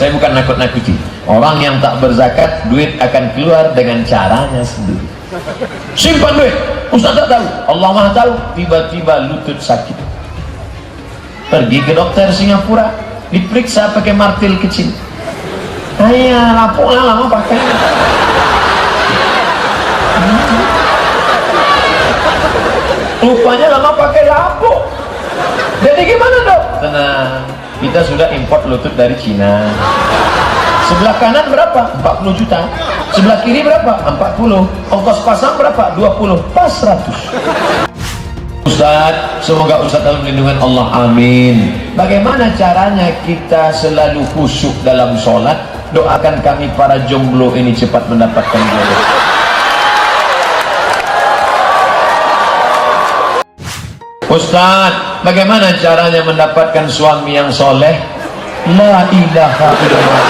Saya bukan nakut-nakuti. Orang yang tak berzakat, duit akan keluar dengan caranya sendiri. Simpan duit, Ustaz tak tahu, Allah Maha tahu. Tiba-tiba lutut sakit, pergi ke dokter Singapura, diperiksa pakai martil kecil. Ayah, lapuk lah lama pakai. Rupanya lama pakai lapuk. Jadi gimana dok? Tenang, kita sudah import lutut dari Cina. Sebelah kanan berapa? 40 juta. Sebelah kiri berapa? 40. Ongkos pasang berapa? 20. Pas 100. Ustaz, semoga Ustaz dalam lindungan Allah, amin. Bagaimana caranya kita selalu khusyuk dalam sholat? Doakan kami para jomblo ini cepat mendapatkan jodoh. Ustaz, bagaimana caranya mendapatkan suami yang soleh? La ilaha illallah.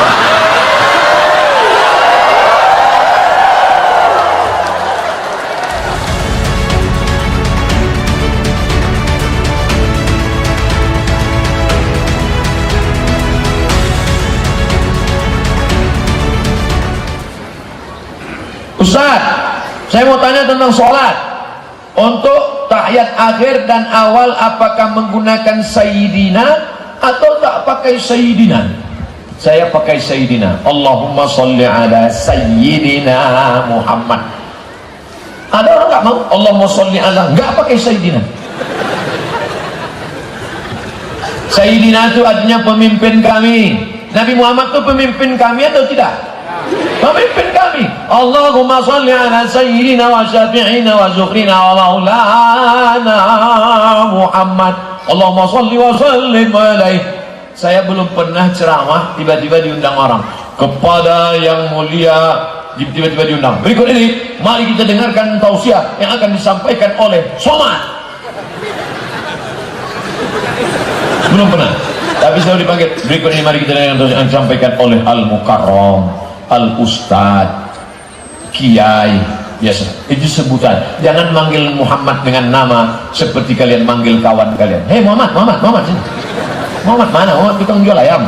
Ustaz, saya mau tanya tentang sholat. Untuk tahiyat akhir dan awal, apakah menggunakan sayyidina atau tak pakai sayyidina? Saya pakai sayyidina. Allahumma sholli ala sayyidina Muhammad. Ada orang nggak mau Allahumma sholli ala, nggak pakai sayyidina. Sayyidina itu artinya pemimpin kami. Nabi Muhammad itu pemimpin kami atau tidak? Pemimpin kami. Allahumma sholli ala sayyidina wa syafi'ina wa zuhrina wa maulana Muhammad. Allahumma sholli wa sallim alaih. Saya belum pernah ceramah tiba-tiba diundang orang kepada yang mulia, tiba-tiba diundang. Berikut ini mari kita dengarkan tausiah yang akan disampaikan oleh Somad. Belum pernah, tapi selalu dipanggil. Berikut ini mari kita dengarkan tausiah yang disampaikan oleh Al-Mukarram, Al-Ustadz, Kiai, biasa. Itu sebutan. Jangan manggil Muhammad dengan nama seperti kalian manggil kawan kalian. Hei Muhammad, Muhammad, Muhammad sini. Muhammad mana? Muhammad tukang jual ayam.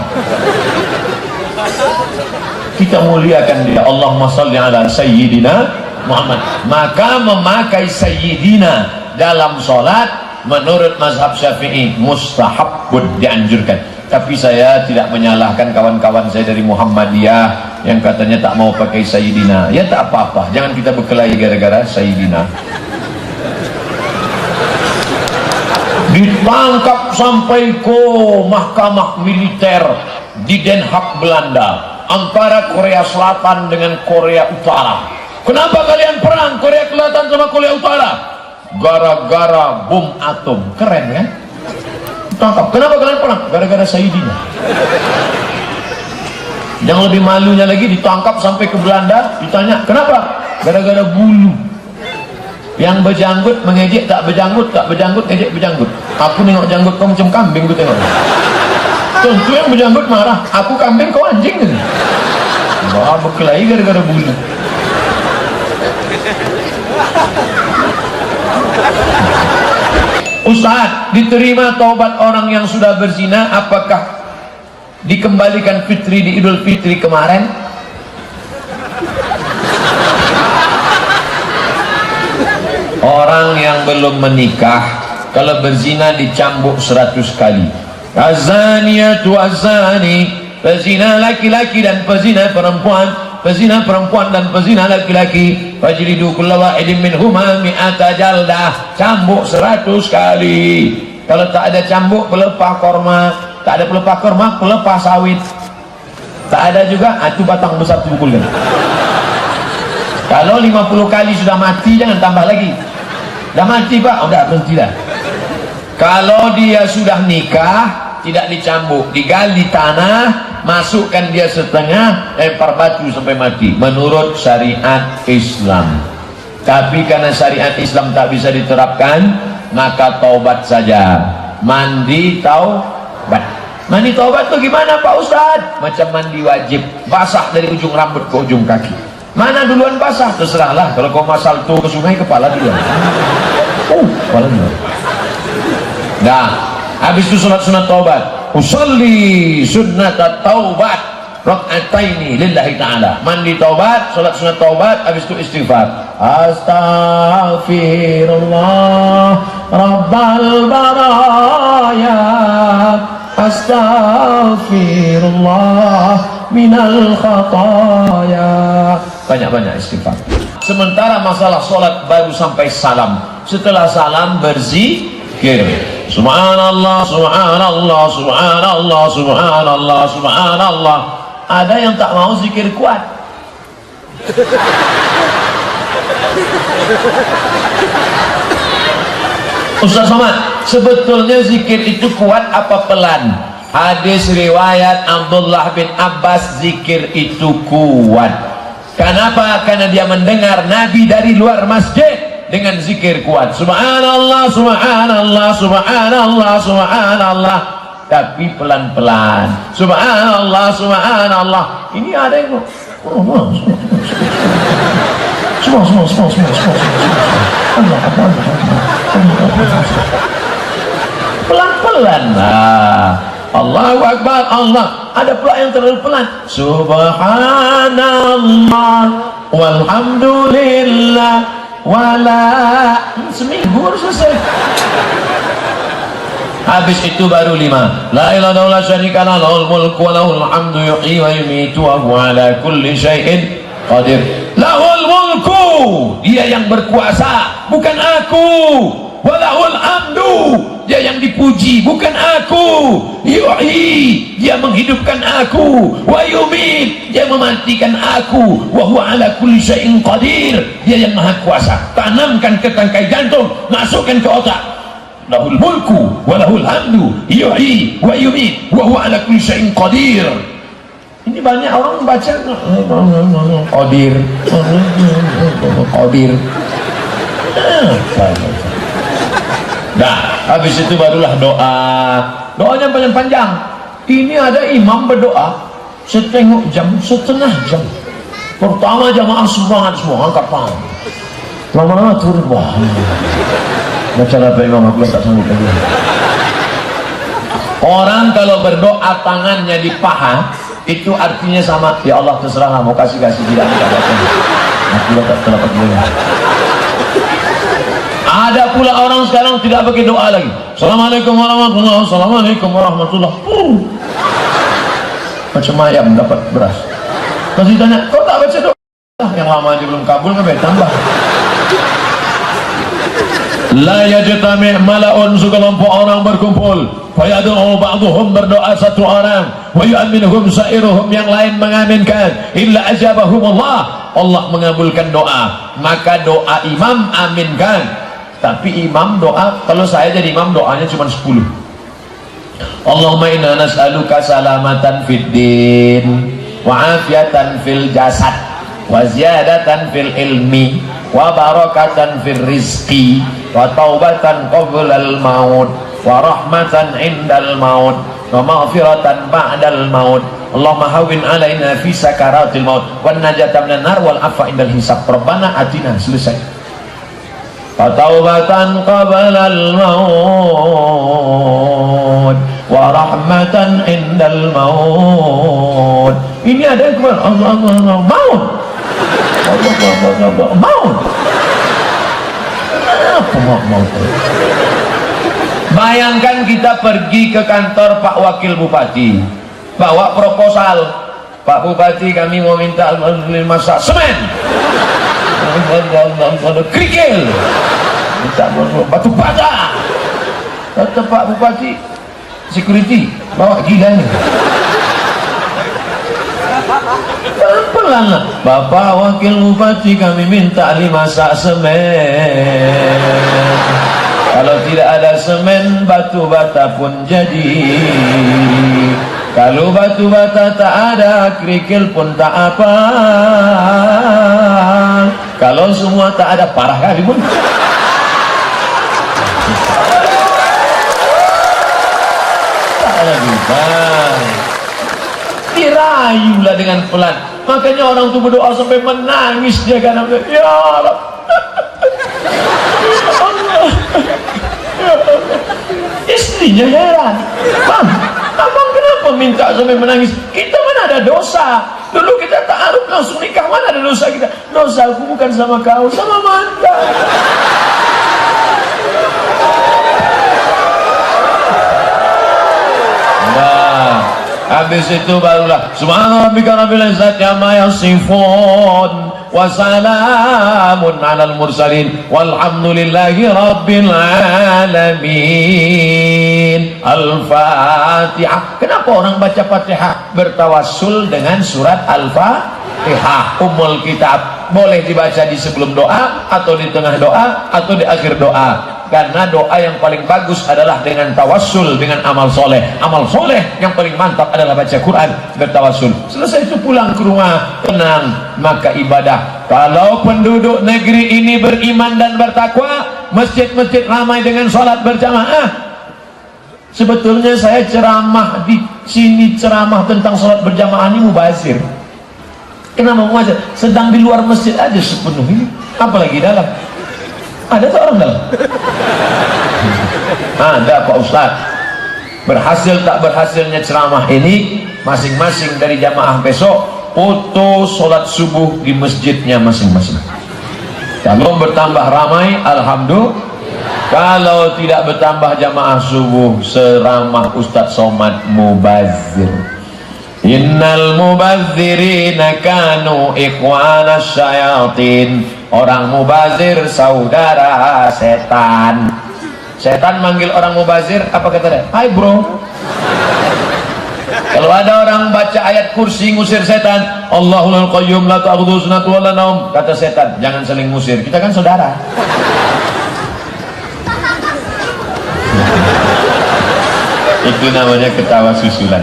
Kita muliakan dia. Allahumma sholli ala sayyidina Muhammad. Maka memakai sayyidina dalam sholat menurut mazhab Syafi'i mustahabun, dianjurkan. Tapi saya tidak menyalahkan kawan-kawan saya dari Muhammadiyah yang katanya tak mau pakai sayyidina. Ya tak apa-apa, jangan kita berkelahi gara-gara sayyidina. Ditangkap sampai ke mahkamah militer di Den Haag, Belanda, antara Korea Selatan dengan Korea Utara. Kenapa kalian perang Korea Selatan sama Korea Utara? Gara-gara bom atom. Keren kan? Tangkap. Kenapa kalian perang? Gara-gara sayyidina. Yang lebih malunya lagi, ditangkap sampai ke Belanda, ditanya kenapa? Gara-gara bulu. Yang berjanggut mengejek tak berjanggut, tak berjanggut ngejek berjanggut. Aku nengok janggut kau macam kambing, ku tengok. Tentu yang berjanggut marah, aku kambing kau anjing. Wah, berkelahi gara-gara bulu. Ustaz, diterima taubat orang yang sudah berzina, apakah dikembalikan fitri di Idul Fitri kemarin? Orang yang belum menikah kalau berzina dicambuk 100 kali. Azaniyatu azani, pezina laki-laki dan pezina perempuan, pezina perempuan dan pezina laki-laki, fajlidu kulla wahidin minhuma mi'ata jaldah, cambuk 100 kali. Kalau tak ada cambuk, pelepah korma. Tak ada pelepah korma, pelepah sawit. Tak ada juga, itu batang besar pukulnya. Kalau 50 kali sudah mati, jangan tambah lagi. Dah mati pak, udah berhenti dah. Kalau dia sudah nikah, tidak dicambuk, digali tanah, masukkan dia setengah, lempar batu sampai mati, menurut syariat Islam. Tapi karena syariat Islam tak bisa diterapkan, maka taubat saja. Mandi taubat. Mandi taubat itu gimana Pak Ustadz? Macam mandi wajib, basah dari ujung rambut ke ujung kaki. Mana duluan basah? Terserahlah. Kalau kau masal tuh ke sungai, kepala duluan. Kepala duluan. Dah, habis itu sunat taubat. Usolli sunnat taubat. Rak'ataini lillahi ta'ala. Mandi taubat, salat sunat taubat, habis itu istighfar. Astaghfirullah Rabbal baraya, astaghfirullah minal khataya. Banyak-banyak istighfar. Sementara masalah sholat baru sampai salam. Setelah salam berzikir. Subhanallah, subhanallah, subhanallah, subhanallah, subhanallah. Ada yang tak mau zikir kuat. Ustaz Somad, sebetulnya zikir itu kuat apa pelan? Hadis riwayat Abdullah bin Abbas, zikir itu kuat. Kenapa? Karena dia mendengar Nabi dari luar masjid dengan zikir kuat. Subhanallah, subhanallah, subhanallah, subhanallah. Tapi pelan-pelan. Subhanallah, subhanallah. Ini ada yang semua. Pelan-pelan. Allahu Akbar, Allah. Ada pula yang terlalu pelan. Subhanallah walhamdulillah wala. Seminggu baru selesai. Habis itu baru 5. La ilaha illallah syarika lahul mulku wa lahul hamdu yuhyi wa yumiitu wa huwa ala kulli syai'in qadir. Lahul mulku, dia yang berkuasa, bukan aku. Wa lahul hamdu, dia yang dipuji, bukan aku. Yuhyi, dia menghidupkan aku. Wa yumiit, dia mematikan aku. Wa huwa ala kulli syai'in qadir, dia yang maha kuasa. Tanamkan ke tangkai jantung, masukkan ke otak. Lahul mulku wa lahul hamdu yuhyi wa yumiit wa huwa ala kulli syai'in qadir. Ini banyak orang baca qadir qadir. Nah, habis itu barulah doa. Doanya panjang-panjang. Ini ada imam berdoa setengah jam, setengah jam. Pertama jamaah semangat semua, angkat tangan. Lama-lama turun, wah. Baca apa imam, aku tak sanggup lagi. Orang kalau berdoa tangannya di paha, itu artinya sama, ya Allah terserah mau kasih tidak aku tak terdapat dulu. Ada pula orang sekarang tidak pakai doa lagi. Assalamualaikum warahmatullahi wabarakatuh. Assalamualaikum warahmatullahi wabarakatuh. Macam ayam dapat beras. Masih tanya, kau tak baca doa? Yang lama aja belum kabul, kan tambah. La yajtami' mala'un, sekelompok orang berkumpul, fayad'u ba'dhum, berdoa satu orang, wa yu'minuhum sa'iruhum, yang lain mengaminkan, illa ajabahumullah, Allah mengabulkan doa. Maka doa imam aminkan. Tapi imam doa, kalau saya jadi imam doanya cuma 10. Allahumma inna nas'aluka salamatan fid din wa afiatan fil jasad wa ziyadatan fil ilmi wa barakatan fil rizqi wa taubatan qablal maut wa rahmatan indal maut wa maghfiratan ba'dal maut. Allahumma hawwin alaina fi sakaratil maut wan najata minan nar wal afa indal hisab. Rabbana atina, selesai. Wa taubatan qablal maut wa rahmatan indal maut. Ini ada yang keluar Allah maut. Maut. Apa maut? Bayangkan kita pergi ke kantor Pak Wakil Bupati, bawa proposal, Pak Bupati kami mau minta masak semen, kerikil, minta batu bata. Kata Pak Bupati, security bawa gila nih. Pelan-pelan lah. Bapak Wakil Bupati kami minta 5 sak semen. Kalau tidak ada semen, batu bata pun jadi. Kalau batu bata tak ada, kerikil pun tak apa. Kalau semua tak ada, parah kali pun. Tak ada bisa. Dirayulah dengan pelan. Makanya orang itu berdoa sampai menangis dia kan. Ya Allah, istrinya heran, Bang, abang kenapa minta sampai menangis. Kita mana ada dosa. Dulu kita ta'aruf langsung nikah, mana ada dosa kita. Dosa aku bukan sama kau, sama mantan. Nah, habis itu barulah subhana rabbika rabbil izzati amma yasifun wa salamun 'alal mursalin walhamdulillahi rabbil alamin. Al-Fatihah. Kenapa orang baca Fatihah bertawassul dengan surat Al-Fatihah? Ummul kitab. Boleh dibaca di sebelum doa, atau di tengah doa, atau di akhir doa. Karena doa yang paling bagus adalah dengan tawassul, dengan amal soleh. Amal soleh yang paling mantap adalah baca Quran, bertawassul. Selesai itu pulang ke rumah, tenang, maka ibadah. Kalau penduduk negeri ini beriman dan bertakwa, masjid-masjid ramai dengan sholat berjamaah. Sebetulnya saya ceramah di sini, ceramah tentang sholat berjamaah ini mubazir. Kenapa mubazir? Sedang di luar masjid aja sepenuhnya, apalagi dalam. Ada tak orang dalam? Ada Pak Ustaz. Berhasil tak berhasilnya ceramah ini masing-masing dari jamaah besok foto sholat subuh di masjidnya masing-masing. Kalau bertambah ramai, alhamdulillah. Kalau tidak bertambah jamaah subuh, seramah Ustaz Somad, mubazir. Innal mubazzirina kanu ikhwanas syayatin. Orang mubazir saudara setan. Setan manggil orang mubazir, apa kata dia? Hai bro. Kalau ada orang baca ayat kursi ngusir setan, Allahul qayyum la ta'khudhuhu sinatun wa la naum, kata setan, jangan saling ngusir, kita kan saudara. Itu namanya ketawa susulan.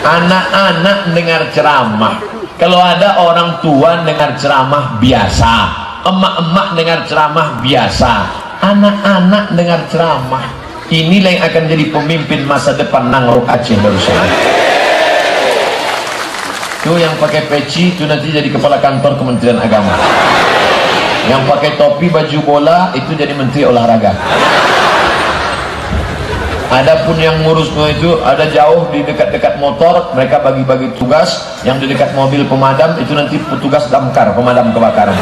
Anak-anak dengar ceramah. Kalau ada orang tua dengar ceramah biasa, emak-emak dengar ceramah biasa, anak-anak dengar ceramah, inilah yang akan jadi pemimpin masa depan Nangrok Aceh Darussalam. Itu yang pakai peci itu nanti jadi kepala kantor Kementerian Agama. Yang pakai topi baju bola itu jadi menteri olahraga. Adapun yang ngurus itu ada jauh di dekat-dekat motor, mereka bagi-bagi tugas. Yang di dekat mobil pemadam itu nanti petugas damkar, pemadam kebakaran.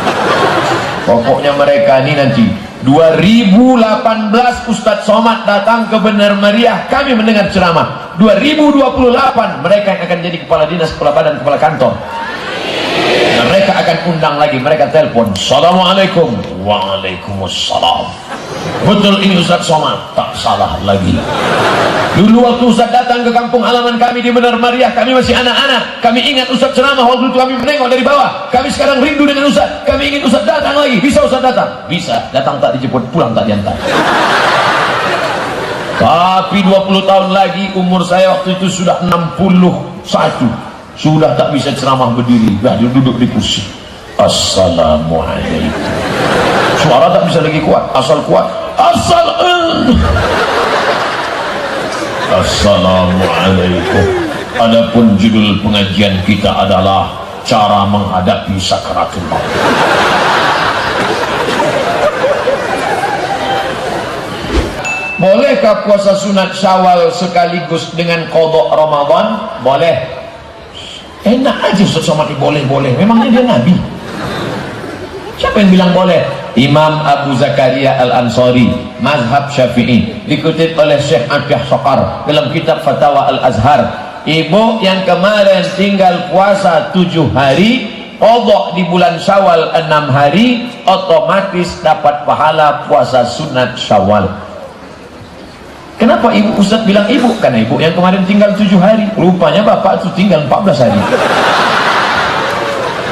Pokoknya mereka ini nanti 2018 Ustadz Somad datang ke Benar Meriah, kami mendengar ceramah. 2028 mereka yang akan jadi kepala dinas, kepala badan, kepala kantor. Dan mereka akan undang lagi, mereka telepon, Assalamualaikum. Waalaikumsalam. Betul ini Ustadz Somad, tak salah lagi. Dulu waktu Ustadz datang ke kampung halaman kami di Benar Meriah, kami masih anak-anak, kami ingat Ustadz ceramah, waktu itu kami menengok dari bawah. Kami sekarang rindu dengan Ustadz, kami ingin Ustadz datang lagi. Bisa Ustadz datang? Bisa. Datang tak dijemput, pulang tak diantar. Tapi 20 tahun lagi umur saya waktu itu sudah 61, sudah tak bisa ceramah berdiri, dah duduk di kursi. Assalamualaikum. Suara tak bisa lagi kuat, asal kuat. Assalamualaikum. Adapun judul pengajian kita adalah cara menghadapi sakaratul maut. Bolehkah puasa sunat Syawal sekaligus dengan qadha Ramadan? Boleh. Enak aja Ustaz Somad, boleh-boleh. Memangnya dia Nabi? Siapa yang bilang boleh? Imam Abu Zakaria Al-Ansari, mazhab Syafi'i, dikutip oleh Syekh Atiyah Sokar dalam kitab Fatawa Al-Azhar. Ibu yang kemarin tinggal puasa 7 hari, qadha di bulan Syawal 6 hari, otomatis dapat pahala puasa sunat Syawal. Kenapa ibu Ustaz bilang ibu? Karena ibu yang kemarin tinggal 7 hari, rupanya bapak itu tinggal 14 hari.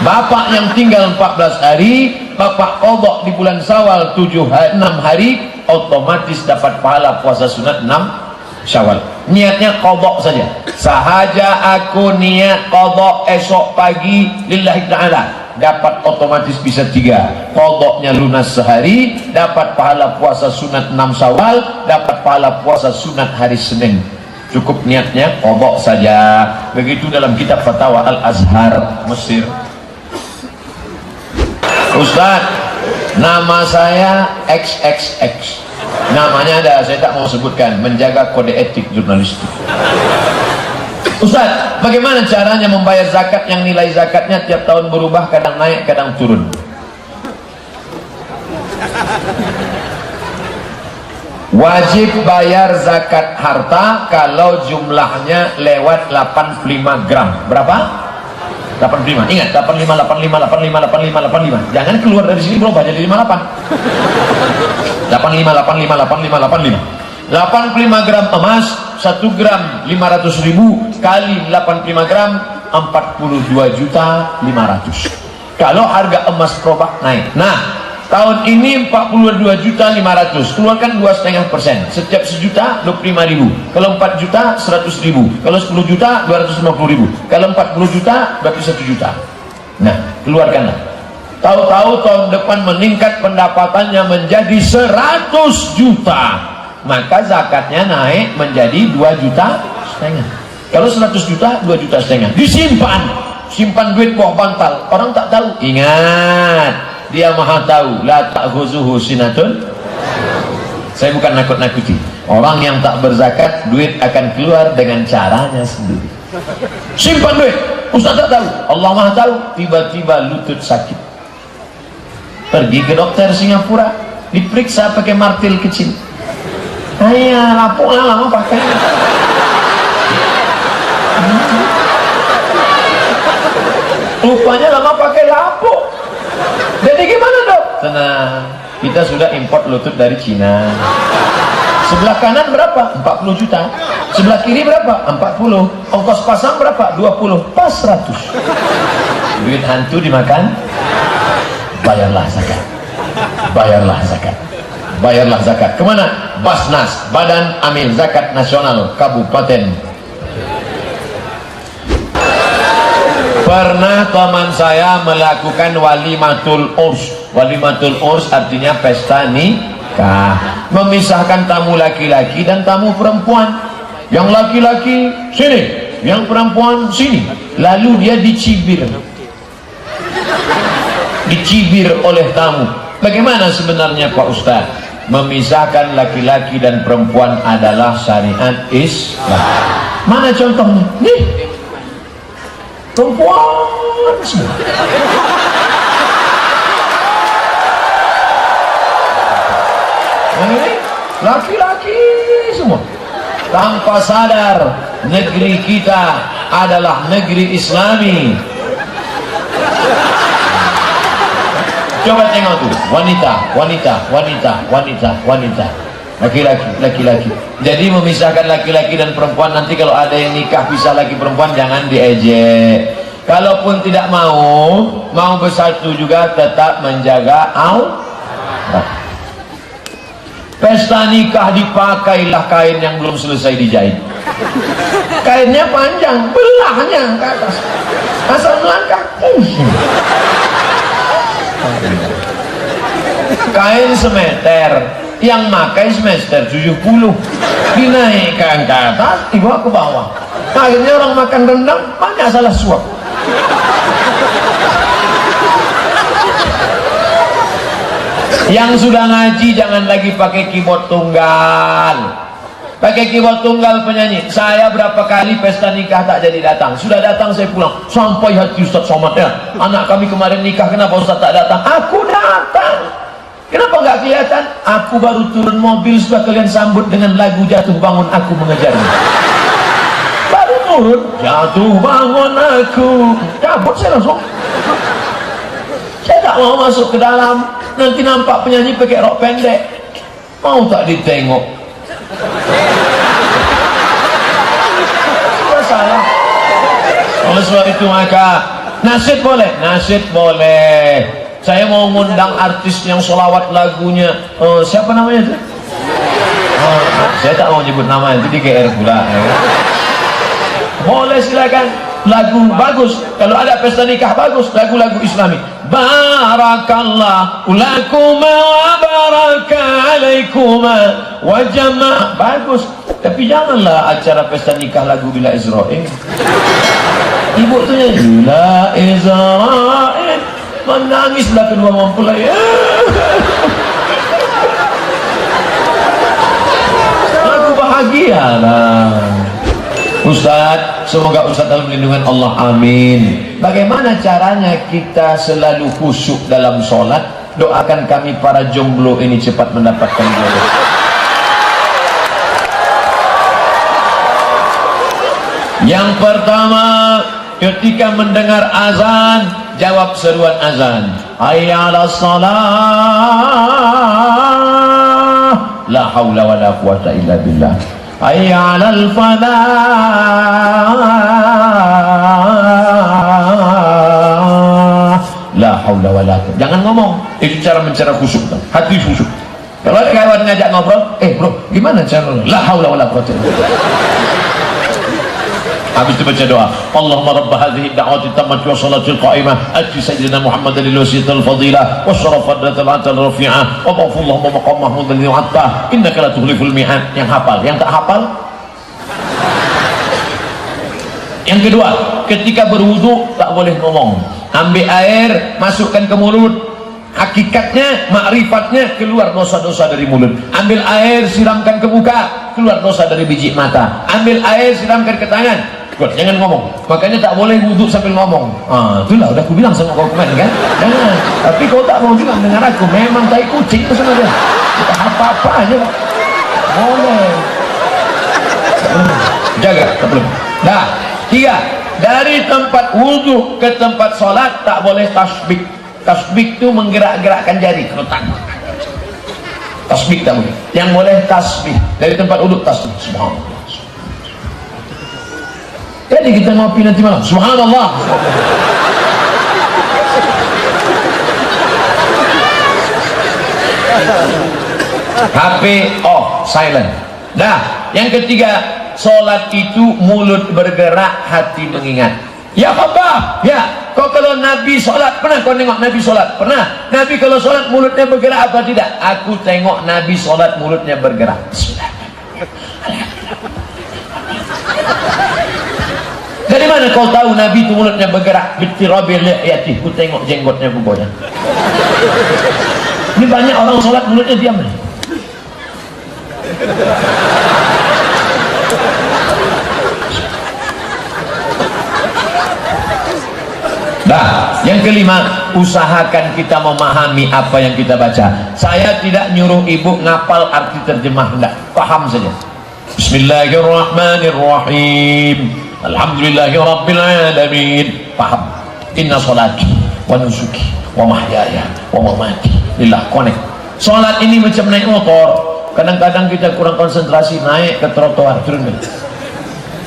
Bapak yang tinggal 14 hari, bapak qadha di bulan Syawal 6 hari, otomatis dapat pahala puasa sunat 6 Syawal. Niatnya qadha saja. Sahaja aku niat qadha esok pagi lillahi ta'ala, dapat otomatis bisa 3. Qadhanya lunas sehari, dapat pahala puasa sunat 6 Syawal, dapat pahala puasa sunat hari Senin. Cukup niatnya qadha saja. Begitu dalam kitab Fatawa Al-Azhar Mesir. Ustaz, nama saya XXX. Namanya ada, saya tak mau sebutkan, menjaga kode etik jurnalistik. Ustaz, bagaimana caranya membayar zakat yang nilai zakatnya tiap tahun berubah, kadang naik, kadang turun? Wajib bayar zakat harta kalau jumlahnya lewat 85 gram. Berapa? 85. Ingat, 85, 85, 85, 85, 85. Jangan keluar dari sini berubah jadi 58. 85, 85, 85, 85. 85 gram emas, 1 gram 500.000 kali 85 gram 42.500.000. Kalau harga emas perubah naik. Nah, tahun ini 42.500.000, keluarkan 2,5%. Setiap 1 juta 25.000. Kalau 4 juta 100.000. Kalau 10 juta 250.000. Kalau 40 juta berarti 1 juta. Nah, keluarkanlah. Tahu-tahu tahun depan meningkat pendapatannya menjadi 100 juta. Maka zakatnya naik menjadi 2,5 juta. Kalau 100 juta 2,5 juta. Disimpan. Simpan duit bawah bantal. Orang tak tahu. Ingat, dia maha tahu. La ta'khuzuhu sinatun. Saya bukan nakut-nakuti. Orang yang tak berzakat, duit akan keluar dengan caranya sendiri. Simpan duit. Ustaz tak tahu. Allah maha tahu. Tiba-tiba lutut sakit. Pergi ke dokter Singapura, diperiksa pakai martil kecil. Ayah, lapuk lah lama pakai. Rupanya lama pakai lapuk. Jadi gimana dok? Tenang, kita sudah import lutut dari Cina. Sebelah kanan berapa? 40 juta. Sebelah kiri berapa? 40. Ongkos pasang berapa? 20. Pas 100. Duit hantu dimakan. Bayarlah zakat. Bayarlah zakat. Bayarlah zakat. Kemana? Basnas, Badan Amil Zakat Nasional Kabupaten. Pernah teman saya melakukan walimatul urs. Walimatul urs artinya pesta nikah, memisahkan tamu laki-laki dan tamu perempuan. Yang laki-laki sini, yang perempuan sini. Lalu dia dicibir oleh tamu. Bagaimana sebenarnya Pak Ustaz? Memisahkan laki-laki dan perempuan adalah syariat Islam. Mana contohnya? Nih, perempuan semua. Ini laki-laki semua. Tanpa sadar negeri kita adalah negeri Islami. Coba tengok tuh, wanita, laki-laki. Jadi memisahkan laki-laki dan perempuan, nanti kalau ada yang nikah pisah laki perempuan jangan diejek. Kalaupun tidak mau bersatu juga tetap menjaga aurat. Pesta nikah dipakailah kain yang belum selesai dijahit. Kainnya panjang, belahnya ke atas. Asal melangkah. Kain semeter, yang makai semester 70, dinaikkan ke atas, dibawa ke bawah. Akhirnya orang makan rendang banyak salah suap. Yang sudah ngaji jangan lagi pakai keyboard tunggal. Pakai keyboard tunggal penyanyi. Saya berapa kali pesta nikah tak jadi datang. Sudah datang saya pulang. Sampai hati Ustaz Somad ya. Anak kami kemarin nikah, kenapa Ustaz tak datang? Aku datang. Kenapa nggak kelihatan? Aku baru turun mobil sudah kalian sambut dengan lagu Jatuh Bangun Aku Mengejarmu. Baru turun, jatuh bangun aku. Cabut saya langsung. Saya tak mau masuk ke dalam. Nanti nampak penyanyi pakai rok pendek. Mau tak ditengok? Salah. Oleh sebab itu maka nasyid boleh. Saya mau ngundang artis yang sholawat lagunya siapa namanya itu? Saya tak mau nyebut nama, itu di GR pula ya. Boleh silakan, lagu bagus. Kalau ada pesta nikah bagus, lagu-lagu Islami. Barakallahu lakuma wa baraka alaikuma wa jama', bagus. Tapi janganlah acara pesta nikah lagu Bila Israel. Ibu tuh nyanyi Bila Israel, menangis belah kedua mempelai. bahagialah. Ustaz, semoga Ustaz dalam lindungan Allah, amin. Bagaimana caranya kita selalu khusyuk dalam sholat? Doakan kami para jomblo ini cepat mendapatkan jodoh. Yang pertama, ketika mendengar azan, jawab seruan azan. Hayya 'alas shalah, la haula wala quwata illa billah. Hayya 'alal falah, la haula wala quwata. Jangan ngomong, itu cara mencari khusyuk, hati khusyuk. Kalau kawan ngajak ngobrol, bro, gimana cara? La haula wala quwata illa billah. Habis itu baca doa, Allahumma rabb hadhihi da'wati tammati wa salatil qa'imah ati sayyidina Muhammadan lil wasiyatil fadilah wa syarafatil atal rafi'ah wa Allahumma maqam mahmud alladhi wa'adta innaka la tukhliful mi'ad. Yang hafal, yang tak hafal. Yang kedua, ketika berwudu tak boleh ngomong. Ambil air, masukkan ke mulut. Hakikatnya, makrifatnya keluar dosa-dosa dari mulut. Ambil air, siramkan ke muka, keluar dosa dari biji mata. Ambil air, siramkan ke tangan, jangan ngomong. Makanya tak boleh wudhu sambil ngomong. Itulah udah aku bilang sama kau kemarin kan, jangan. Tapi kau tak mau juga mendengar aku, memang tai kucing itu sama dia. Kita apa-apa aja boleh. Jaga, tak boleh. Nah, 3, dari tempat wudhu ke tempat sholat tak boleh tasbih. Tasbih itu menggerak-gerakkan jari. Tasbih tak boleh. Yang boleh tasbih dari tempat wudhu, tasbih subhanallah. Jadi kita ngopi nanti malam subhanallah. HP off, silent. Nah, yang ketiga, sholat itu mulut bergerak, hati mengingat. Ya apa? Ya, kau kalau Nabi sholat, pernah kau tengok Nabi sholat? Pernah. Nabi kalau sholat mulutnya bergerak apa tidak? Aku tengok Nabi sholat mulutnya bergerak. Dari mana kau tahu Nabi itu mulutnya bergerak? Bitirabil li'yati, ku tengok jenggotnya bergoyang. Ini banyak orang sholat mulutnya diam. Nah, yang kelima, usahakan kita memahami apa yang kita baca. Saya tidak nyuruh ibu ngapal arti terjemah, enggak, paham saja. Bismillahirrahmanirrahim, alhamdulillahirrabbilalamin, paham. Inna sholati wa nusuki wa mahyaya wa mamati lillah, connect. Sholat ini macam naik motor, kadang-kadang kita kurang konsentrasi, naik ke trotoar, turun.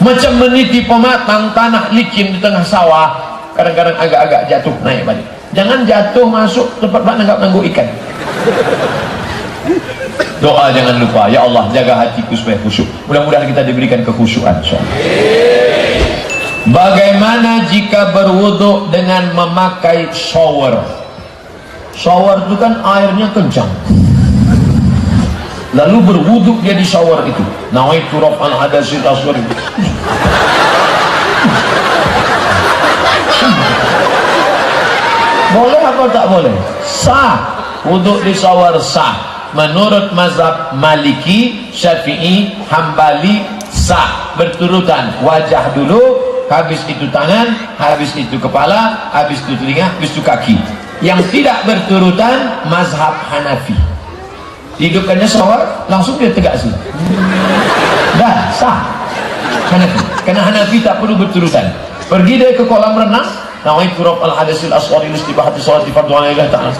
Macam meniti pematang tanah licin di tengah sawah, kadang-kadang agak-agak jatuh, naik balik. Jangan jatuh masuk tempat nanggap nanggu ikan. Doa jangan lupa, ya Allah jaga hatiku supaya khusyuk. Mudah-mudahan kita diberikan kekhusyukan. Bagaimana jika berwudu dengan memakai shower? Shower itu kan airnya kencang, lalu berwudu dia di shower itu. Nawaitu raf'al hadasil asghar. Boleh atau tak boleh? Sah. Wudhu di shower sah. Menurut mazhab Maliki, Syafi'i, Hambali sah. Berturutan, wajah dulu, habis itu tangan, habis itu kepala, habis itu telinga, habis itu kaki. Yang tidak berturutan mazhab Hanafi. Hidupkannya shower, langsung dia tegak sini. Dah sah. Hanafi. Karena Hanafi tak perlu berturutan. Pergi dia ke kolam renang, nawaitu raf'al hadasil asghar listibahati sholati fardhu 'alaihi ta'ala.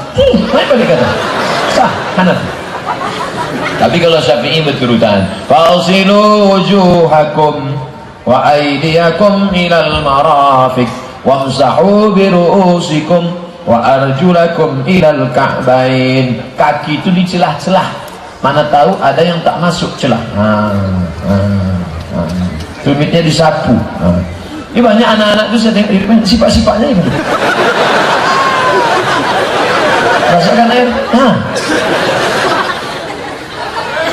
Naik balik kata. Sah, Hanafi. Tapi kalau Syafi'i berturutan, fasilu wujuhakum wa aydiyakum ilal marafiq wamsahu bi ru'usikum wa arjulakum ilal ka'bain. Kaki itu di celah-celah. Mana tahu ada yang tak masuk celah. Tumitnya disapu. Ini banyak anak-anak itu saya tengok sifat-sifatnya ini. Rasakan air.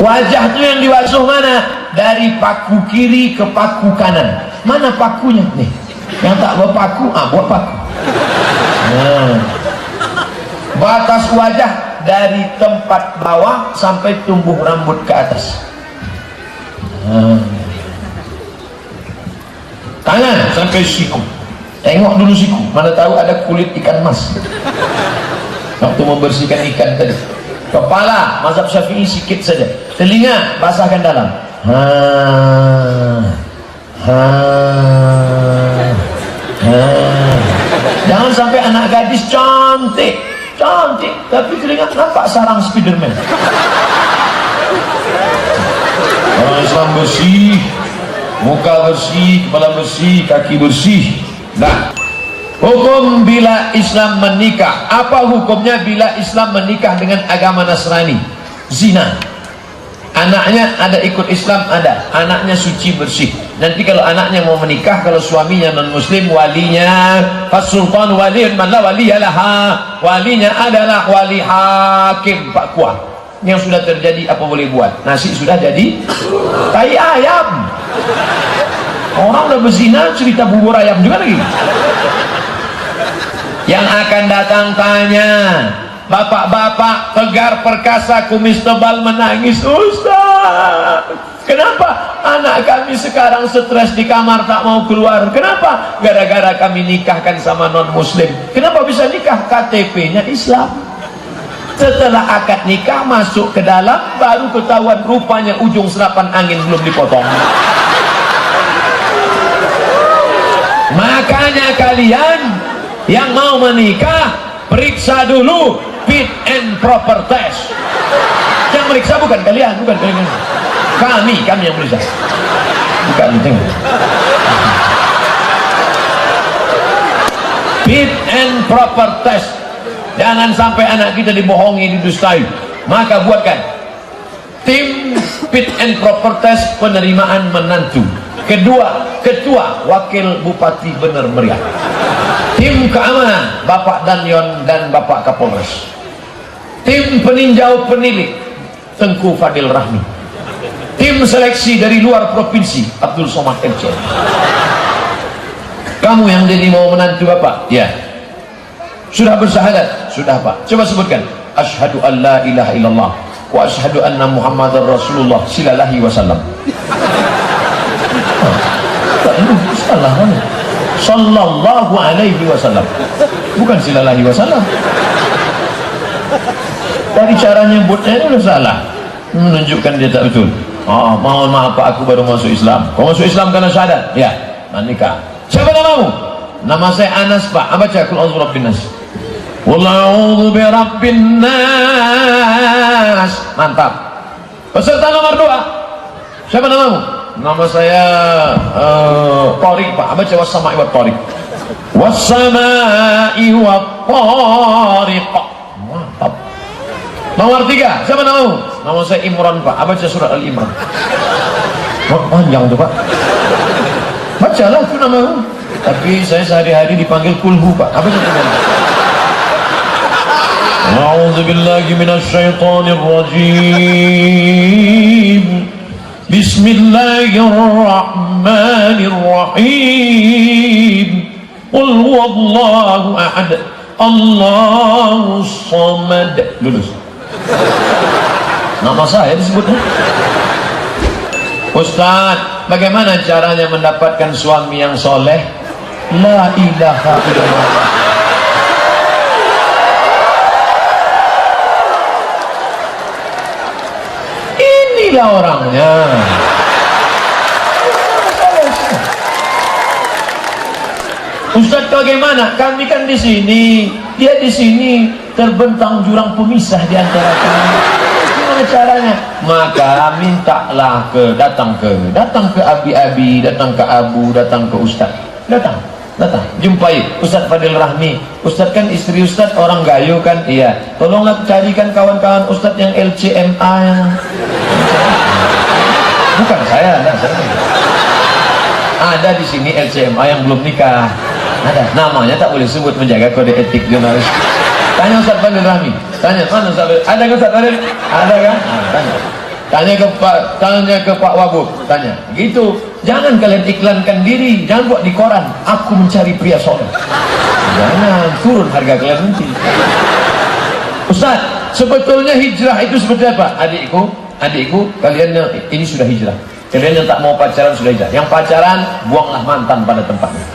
Wajah itu yang dibasuh mana? Dari paku kiri ke paku kanan. Mana pakunya? Nih, yang tak bawa paku, bawa paku. Batas wajah dari tempat bawah sampai tumbuh rambut ke atas. Tangan sampai siku, tengok dulu siku, mana tahu ada kulit ikan mas waktu membersihkan ikan tadi. Kepala mazhab Syafi'i sikit saja, telinga basahkan dalam. Jangan sampai anak gadis cantik tapi telinga nampak sarang Spiderman. Orang Islam bersih, muka bersih, kepala bersih, kaki bersih. Nah, hukum bila Islam menikah. Apa hukumnya bila Islam menikah dengan agama Nasrani? Zina. Anaknya ada ikut Islam, ada. Anaknya suci bersih. Nanti kalau anaknya mau menikah, kalau suaminya non muslim, walinya fasultan waliyun man la waliyalaha. Walinya adalah wali hakim, Pak Kuah. Yang sudah terjadi apa boleh buat? Nasi sudah jadi tai ayam. Orang udah berzina, cerita bubur ayam juga lagi. Yang akan datang tanya, bapak-bapak tegar perkasa kumis tebal menangis, Ustaz, kenapa anak kami sekarang stres di kamar tak mau keluar? Kenapa? Gara-gara kami nikahkan sama non muslim. Kenapa bisa nikah? KTP-nya Islam. Setelah akad nikah masuk ke dalam, baru ketahuan rupanya ujung serapan angin belum dipotong. Makanya kalian yang mau menikah, periksa dulu fit and proper test. Yang meriksa bukan kalian, kami yang meriksa. Bukan tengok. Fit and proper test. Jangan sampai anak kita dibohongi, didustai. Maka buatkan tim fit and proper test penerimaan menantu. Kedua, ketua wakil bupati Bener Meriah. Tim keamanan Bapak Danyon dan Bapak Kapolres. Tim peninjau penilik Tengku Fadil Rahmi. Tim seleksi dari luar provinsi Abdul Somad MC. Kamu yang jadi mau menantu Bapak? Ya. Sudah bersyahadat? Sudah Pak. Coba sebutkan. Asyhadu an la ilaha illallah wa asyhadu anna Muhammadar Rasulullah sallallahu wasallam. Salah mana? Sallallahu alaihi wasallam. Bukan sallallahu wasallam. Dari cara nyebutnya itu sudah salah. Menunjukkan dia tak betul. Oh, mohon maaf Pak, aku baru masuk Islam. Kau masuk Islam karena syahadat? Ya, menikah. Siapa namamu? Nama saya Anas Pak. Baca Qul a'udzu birabbin nas. Qul a'udzu birabbin nas. Mantap. Peserta nomor 2. Siapa namamu? Nama saya Tariq Pak. Baca was-sama'i wat Tariq. Was-sama'i wat Tariq. Mantap. Nomor 3. Siapa namamu? Nama saya Imran Pak. Baca surat Al-Imran. Panjang tuh Pak. Bacalah itu namamu. Tapi saya sehari-hari dipanggil Kulhu Pak. Apa itu namanya? A'udzu billahi minasy syaithanir rajim. Bismillahirrahmanirrahim. Qul huwallahu ahad. Allahus samad. Lulus. Nama saya disebutnya. Ustaz, bagaimana caranya mendapatkan suami yang soleh? La ilaha illallah. Inilah orangnya. Ustaz, bagaimana? Kami kan di sini, dia di sini, terbentang jurang pemisah di antara kami. Gimana caranya? Maka mintalah datang ke Abi-Abi, datang ke Abu, datang ke Ustaz. Datang, jumpai Ustaz Fadil Rahmi. Ustaz kan istri Ustaz orang Gayo kan? Iya. Tolonglah carikan kawan-kawan Ustaz yang LCMA yang... Bukan saya, enggak saya. Ada di sini LCMA yang belum nikah. Ada. Namanya tak boleh sebut, menjaga kode etik jurnalis. Tanya Ustaz Fadil Rahmi. Tanya, mana Ustaz Fadil? Ada kan Ustaz Fadil? Ada kan? Tanya. Tanya ke Pak Wabub. Tanya. Gitu. Jangan kalian iklankan diri. Jangan buat di koran. Aku mencari pria soleh. Jangan. Turun harga kalian nanti. Ustaz, sebetulnya hijrah itu seperti apa? Adikku, kalian ini sudah hijrah. Kalian yang tak mau pacaran sudah ijazah. Yang pacaran, buanglah mantan pada tempatnya.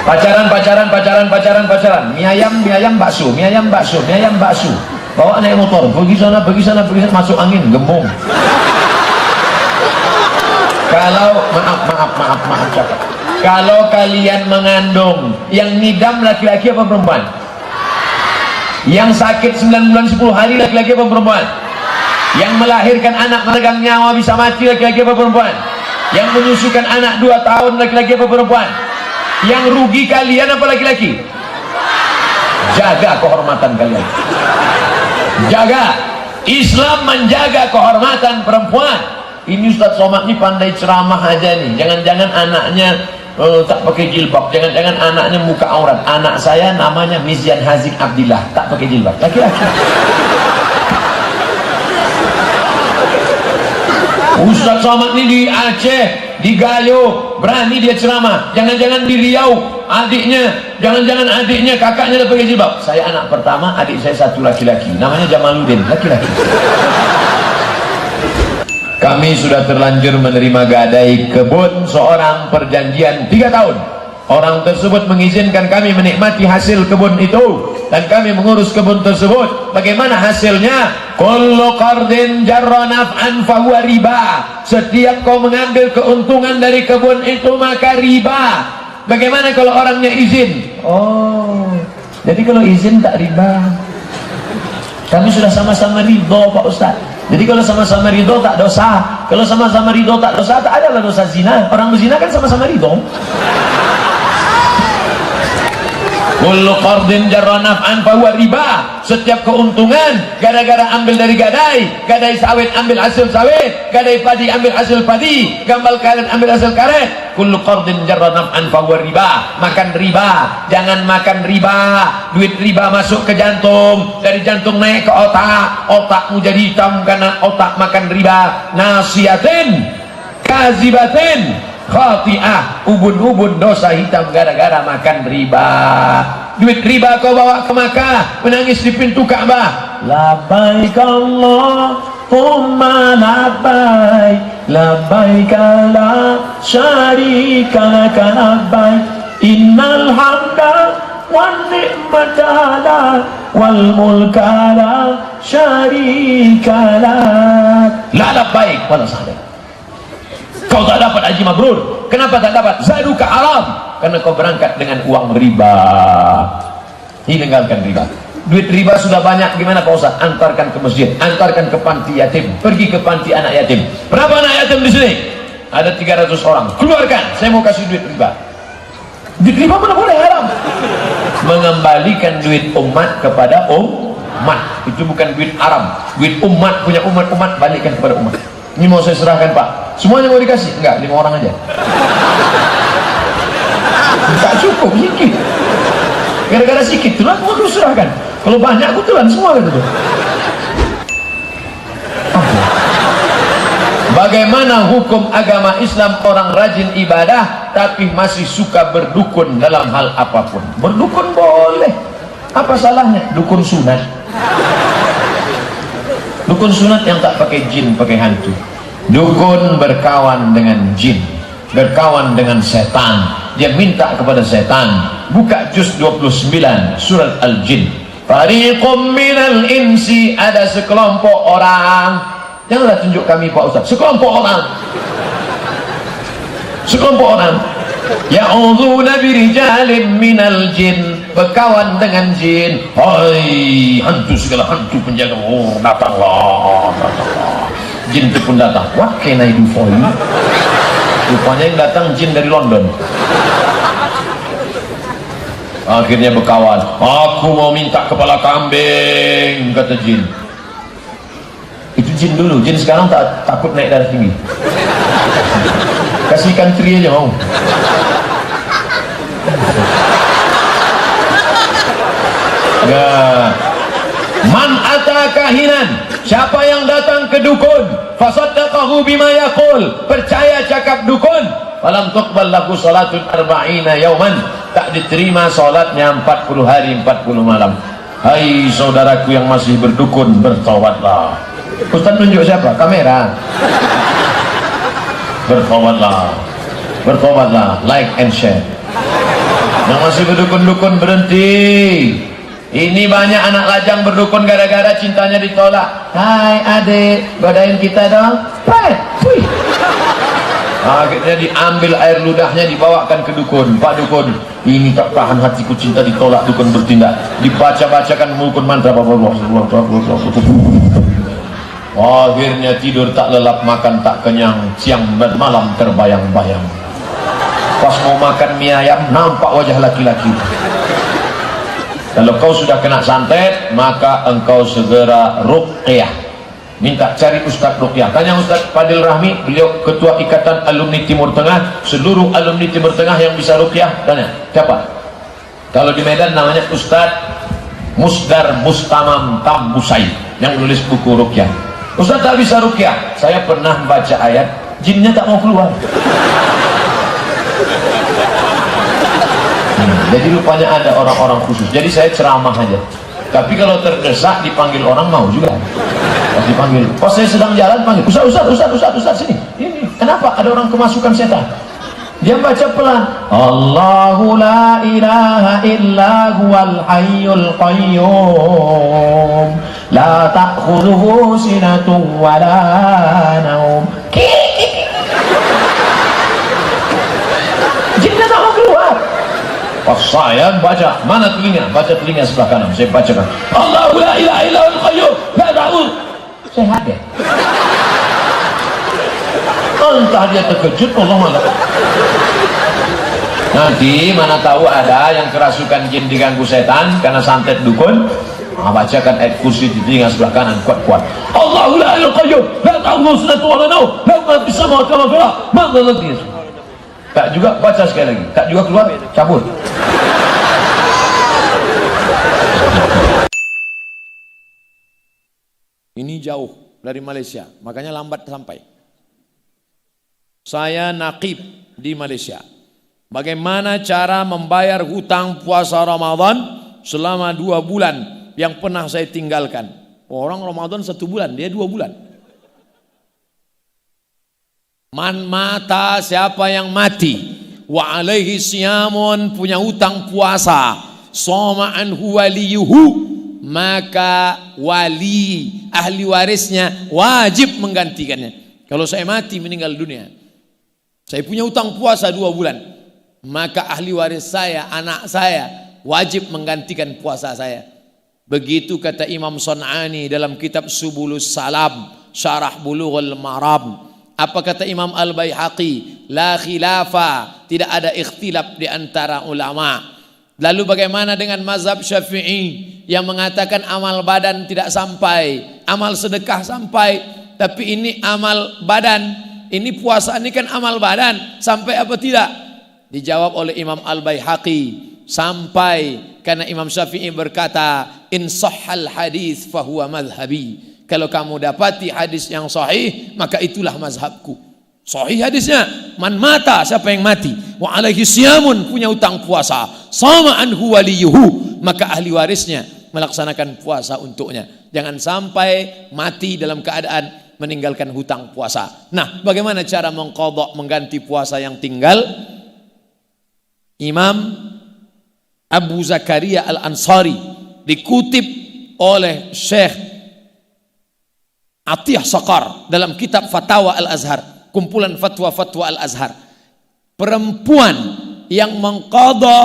Pacaran. Mie ayam bakso. Bawa naik motor, pergi sana, masuk angin, gembong. Kalau maaf cakap. Kalau kalian mengandung, yang ngidam laki-laki apa perempuan? Yang sakit 9 bulan 10 hari laki-laki apa perempuan? Yang melahirkan anak meregang nyawa bisa mati laki-laki apa perempuan? Yang menyusukan anak 2 tahun laki-laki apa perempuan? Yang rugi kalian apa laki-laki? Jaga kehormatan kalian. Jaga. Islam menjaga kehormatan perempuan. Ini Ustaz Somad ini pandai ceramah aja nih. Jangan-jangan anaknya tak pakai jilbab, jangan-jangan anaknya muka aurat. Anak saya namanya Mizyan Hazik Abdillah, tak pakai jilbab, laki-laki. Ustaz Somad ini di Aceh, di Gayo, berani dia ceramah. Jangan-jangan di Riau, adiknya, jangan-jangan adiknya, kakaknya pakai jilbab. Saya anak pertama, adik saya satu laki-laki, namanya Jamaluddin, laki-laki. Kami sudah terlanjur menerima gadai kebun seorang perjanjian 3 tahun. Orang tersebut mengizinkan kami menikmati hasil kebun itu dan kami mengurus kebun tersebut. Bagaimana hasilnya? Kullu qardin jarra naf'an fahuwa riba. Setiap kau mengambil keuntungan dari kebun itu maka riba. Bagaimana kalau orangnya izin? Oh, jadi kalau izin tak riba. Kami sudah sama-sama ridho Pak Ustaz. Jadi kalau sama-sama ridho tak dosa. Kalau sama-sama ridho tak dosa, tak adalah dosa zina. Orang berzina kan sama-sama ridho. Kullu qardin jarra naf'an fahuwa riba. Setiap keuntungan gara-gara ambil dari gadai sawit ambil hasil sawit, gadai padi ambil hasil padi, gambal karet ambil hasil karet. Kullu qardin jarra naf'an fahuwa riba. Makan riba, jangan makan riba. Duit riba masuk ke jantung, dari jantung naik ke otak, otakmu jadi hitam karena otak makan riba. Nasiyatin kazibatin khati'ah, ubun-ubun dosa hitam gara-gara makan riba. Duit riba kau bawa ke Makkah, menangis di pintu Ka'bah. Labbaik Allahumma labbaik, labbaik la syarika laka labbaik, innal hamda wan ni'mata lak wal mulka la syarika lak. La labbaik wala sa'daik. Kau tak dapat haji mabrur. Kenapa tak dapat? Zaduka haram. Karena kau berangkat dengan uang riba. Tinggalkan riba. Duit riba sudah banyak, gimana Pak Ustaz? Antarkan ke masjid, antarkan ke panti yatim, pergi ke panti anak yatim. Berapa anak yatim di sini? Ada 300 orang. Keluarkan, saya mau kasih duit riba. Duit riba mana boleh, haram. Mengembalikan duit umat kepada umat. Itu bukan duit haram. Duit umat, punya umat balikkan kepada umat. Ini mau saya serahkan Pak. Semuanya mau dikasih? Enggak, 5 orang aja. Enggak cukup, sedikit. Gara-gara sedikit itulah mau serahkan. Kalau banyak aku telan semua gitu. Bagaimana hukum agama Islam orang rajin ibadah tapi masih suka berdukun dalam hal apapun? Berdukun boleh. Apa salahnya? Dukun sunat. Dukun sunat yang tak pakai jin, pakai hantu. Dukun berkawan dengan jin, berkawan dengan setan. Dia minta kepada setan. Buka juz 29 surat Al-Jin. Fariqum minal insi, ada sekelompok orang. Janganlah tunjuk kami Pak Ustaz. Sekelompok orang. Sekelompok orang. Ya'udzuuna birijalin minal jin, berkawan dengan jin. Hai, hantu segala hantu penjaga. Oh, datanglah. Jin itu pun datang. What can I do for you? Rupanya yang datang jin dari London. Akhirnya berkawan. Aku mau minta kepala kambing, kata jin. Itu jin dulu. Jin sekarang tak takut naik darah tinggi. Kasih ikan teri aja mau. Nah, man ata kahinan, siapa yang datang ke dukun, fasaddaqahu bima yaqul, percaya cakap dukun, falam tuqbal lahu salatun arba'ina yauman, tak diterima salatnya 40 hari 40 malam. Hai saudaraku yang masih berdukun, bertobatlah. Ustaz nunjuk siapa? Kamera. Bertobatlah, bertobatlah, like and share. Yang masih berdukun-dukun berhenti. Ini banyak anak lajang berdukun gara-gara cintanya ditolak. Hai adik, godain kita dong. Wih. Akhirnya diambil air ludahnya, dibawakan ke dukun. Pak dukun, ini tak tahan hatiku, cinta ditolak. Dukun bertindak, dibaca-bacakan mukun mantra. Akhirnya tidur tak lelap, makan tak kenyang, siang dan malam terbayang-bayang. Pas mau makan mie ayam, nampak wajah laki-laki. Kalau kau sudah kena santet, maka engkau segera ruqyah. Minta cari Ustaz ruqyah. Tanya Ustaz Fadil Rahmi, beliau ketua Ikatan Alumni Timur Tengah. Seluruh alumni Timur Tengah yang bisa ruqyah, tanya siapa? Kalau di Medan namanya Ustaz Musdar Mustamam Tambusai yang nulis buku ruqyah. Ustaz tak bisa ruqyah. Saya pernah baca ayat, jinnya tak mau keluar. Jadi rupanya ada orang-orang khusus. Jadi saya ceramah aja. Tapi kalau terdesak dipanggil orang mau juga. Pas dipanggil, pas saya sedang jalan panggil, Ustaz sini. Ini kenapa ada orang kemasukan setan? Dia baca pelan. Allahu la ilaha illa huwal hayyul qayyum. La ta'khudhuhu sinatun wa la naum. Jinnya tak mau keluar. Pas saya baca, mana telinga? Baca telinga sebelah kanan. Saya bacakan. Allahu la ilaha illa huwal qayyum. La ta'khudhuhu. Saya hadir. Entah dia terkejut, Allah malah. Nanti mana tahu ada yang kerasukan jin diganggu setan karena santet dukun. Bacakan ayat kursi di telinga sebelah kanan kuat-kuat. Allahu la ilaha qayyum, la ta'khudhuhu sinatun wa la nawm, lahu ma fis samawati wa ma fil ardh, man dhal ladzi. Tak juga baca sekali lagi. Tak juga keluar, cabut. Ini jauh dari Malaysia, makanya lambat sampai. Saya naqib di Malaysia. Bagaimana cara membayar hutang puasa Ramadan selama 2 bulan yang pernah saya tinggalkan? Orang Ramadan 1 bulan, dia 2 bulan. Man mata, siapa yang mati, wa alaihi siyamun, punya hutang puasa, soma anhu waliyuhu, maka wali, ahli warisnya wajib menggantikannya. Kalau saya mati meninggal dunia, saya punya hutang puasa 2 bulan, maka ahli waris saya, anak saya wajib menggantikan puasa saya. Begitu kata Imam Sun'ani dalam kitab Subulus Salam, Syarah Bulughul Maram. Apa kata Imam Al-Baihaqi? La khilafa, tidak ada ikhtilaf di antara ulama. Lalu bagaimana dengan mazhab Syafi'i yang mengatakan amal badan tidak sampai, amal sedekah sampai, tapi ini amal badan, ini puasa ini kan amal badan, sampai apa tidak? Dijawab oleh Imam Al-Baihaqi, sampai, karena Imam Syafi'i berkata, in sahhal hadis fahuwa madhhabi. Kalau kamu dapati hadis yang sahih, maka itulah mazhabku. Sahih hadisnya, man mata, siapa yang mati, wa alaihi siyamun, punya utang puasa, sama anhu waliyuhu, maka ahli warisnya melaksanakan puasa untuknya. Jangan sampai mati dalam keadaan meninggalkan hutang puasa. Nah, bagaimana cara mengqadha, mengganti puasa yang tinggal? Imam Abu Zakaria Al-Ansari dikutip oleh Syekh Atiyah Saqar dalam kitab Fatawa Al-Azhar, kumpulan fatwa-fatwa Al-Azhar. Perempuan yang mengqadha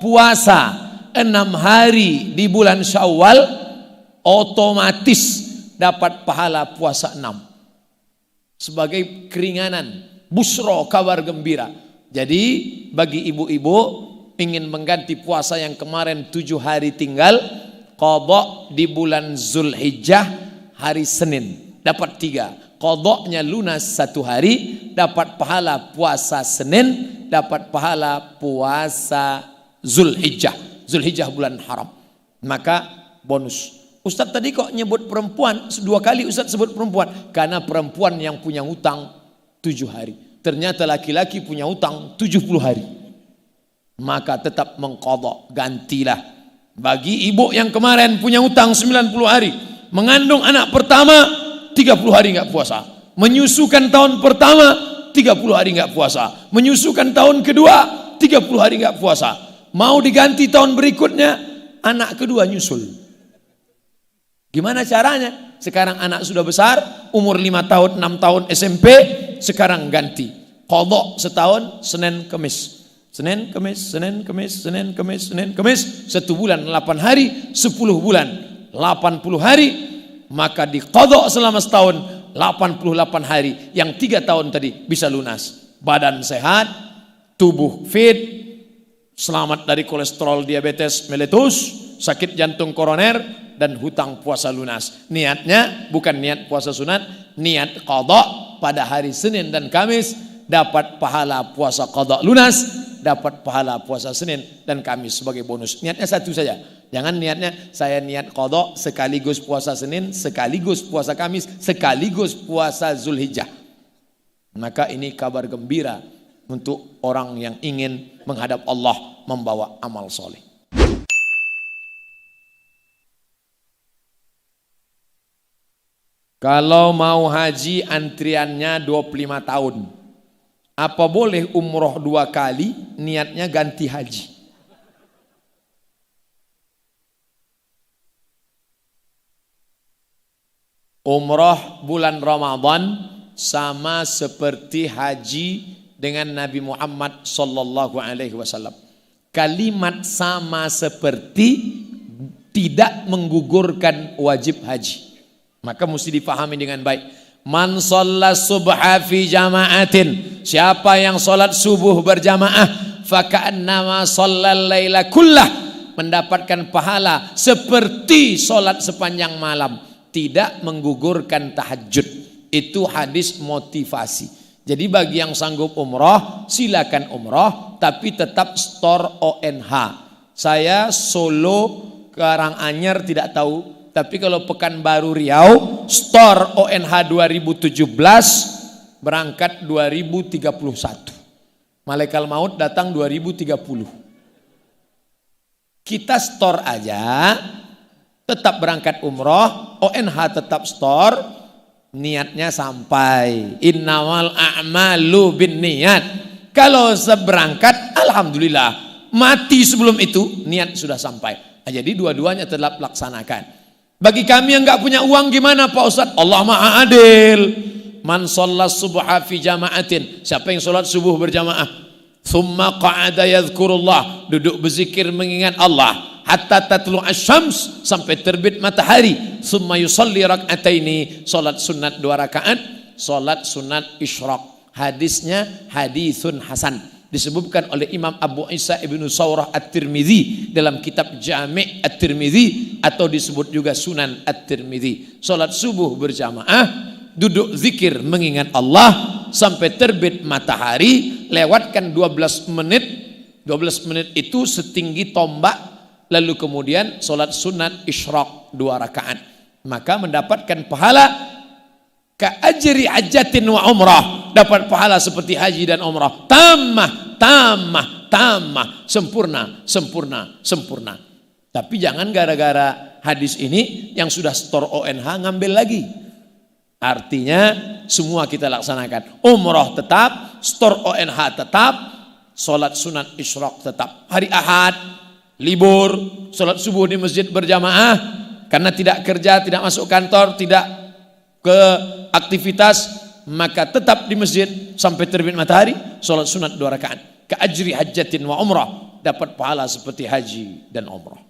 puasa 6 hari di bulan Syawal otomatis dapat pahala puasa 6 sebagai keringanan, busro, kabar gembira. Jadi bagi ibu-ibu ingin mengganti puasa yang kemarin 7 hari tinggal, qadha di bulan Zulhijjah hari Senin dapat 3. Qadhanya lunas 1 hari, dapat pahala puasa Senin, dapat pahala puasa Zulhijjah. Zulhijjah bulan haram. Maka bonus. Ustaz tadi kok nyebut perempuan 2 kali, Ustaz sebut perempuan? Karena perempuan yang punya hutang 7 hari. Ternyata laki-laki punya hutang 70 hari. Maka tetap mengqadha, gantilah. Bagi ibu yang kemarin punya utang 90 hari, mengandung anak pertama 30 hari nggak puasa, menyusukan tahun pertama 30 hari nggak puasa, menyusukan tahun kedua 30 hari nggak puasa, mau diganti tahun berikutnya anak kedua nyusul. Gimana caranya? Sekarang anak sudah besar, umur 5 tahun, 6 tahun SMP, sekarang ganti. Qadha setahun, Senin Kemis. Senin Kemis, Senin Kemis, Senin Kemis, Senin Kemis, 1 bulan 8 hari, 10 bulan 80 hari, maka diqadha selama setahun 88 hari, yang 3 tahun tadi bisa lunas. Badan sehat, tubuh fit, selamat dari kolesterol, diabetes meletus, sakit jantung koroner, dan hutang puasa lunas. Niatnya bukan niat puasa sunat, niat qadha pada hari Senin dan Kamis, dapat pahala puasa qadha lunas, dapat pahala puasa Senin dan Kamis sebagai bonus. Niatnya satu saja. Jangan niatnya saya niat qadha sekaligus puasa Senin, sekaligus puasa Kamis, sekaligus puasa Zulhijjah. Maka ini kabar gembira untuk orang yang ingin menghadap Allah membawa amal soleh. Kalau mau haji antriannya 25 tahun. Apa boleh umroh 2 kali, niatnya ganti haji? Umroh bulan Ramadan sama seperti haji dengan Nabi Muhammad sallallahu alaihi wasallam. Kalimat sama seperti tidak menggugurkan wajib haji. Maka mesti dipahami dengan baik. Man shalla subha fi jama'atin, siapa yang salat subuh berjamaah, faka'annama shallal laila kullah, mendapatkan pahala seperti salat sepanjang malam, tidak menggugurkan tahajud. Itu hadis motivasi. Jadi bagi yang sanggup umroh, silakan umroh, tapi tetap store ONH. Saya Solo Karanganyar tidak tahu, tapi kalau Pekanbaru Riau, store ONH 2017, berangkat 2031. Malaikat maut datang 2030. Kita store aja, tetap berangkat umroh, ONH tetap store, niatnya sampai. Innamal a'malu bin niat. Kalau seberangkat, alhamdulillah. Mati sebelum itu, niat sudah sampai. Nah, jadi dua-duanya tetap laksanakan. Bagi kami yang nggak punya uang gimana Pak Ustadz? Allah Maha Adil. Man shallas subha fi jama'atin, siapa yang sholat subuh berjamaah, thumma qa'ada yadhkurullah, duduk berzikir mengingat Allah, hatta tatlu asyams, sampai terbit matahari, thumma yusalli rak'ataini, sholat sunat 2 rakaat, sholat sunat isyraq. Hadisnya hadisun hasan, disebutkan oleh Imam Abu Isa ibnu Saurah At-Tirmidzi dalam kitab Jami' At-Tirmidzi, atau disebut juga Sunan At-Tirmidzi. Salat subuh berjamaah, duduk zikir mengingat Allah sampai terbit matahari, lewatkan 12 menit. 12 menit itu setinggi tombak, lalu kemudian salat sunat isyraq 2 rakaat. Maka mendapatkan pahala ka ajri hajjatin wa umrah, dapat pahala seperti haji dan umrah. Tamah, sempurna. Tapi jangan gara-gara hadis ini yang sudah store ONH ngambil lagi. Artinya semua kita laksanakan. Umrah tetap, store ONH tetap, sholat sunat isyraq tetap. Hari Ahad libur, sholat subuh di masjid berjamaah, karena tidak kerja, tidak masuk kantor, tidak ke aktivitas, maka tetap di masjid sampai terbit matahari, sholat sunat 2 rakaat. Ka ajri hajjatin wa umrah, dapat pahala seperti haji dan umrah.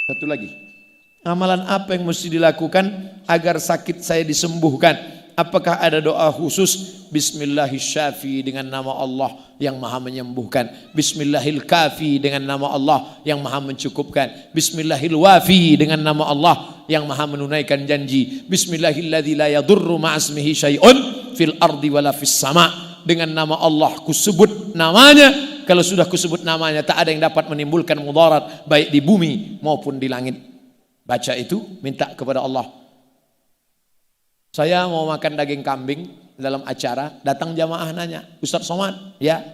Satu lagi. Amalan apa yang mesti dilakukan agar sakit saya disembuhkan? Apakah ada doa khusus? Bismillahirrahmanirrahim dengan nama Allah yang maha menyembuhkan. Bismillahirrahmanirrahim dengan nama Allah yang maha mencukupkan. Bismillahirrahmanirrahim dengan nama Allah yang maha menunaikan janji. Bismillahilladzi la yadurru ma'asmihi syai'un fil ardi wala fis sama. Dengan nama Allah kusebut namanya. Kalau sudah kusebut namanya tak ada yang dapat menimbulkan mudarat baik di bumi maupun di langit. Baca itu, minta kepada Allah. Saya mau makan daging kambing dalam acara, datang jamaah nanya, Ustaz Somad, ya,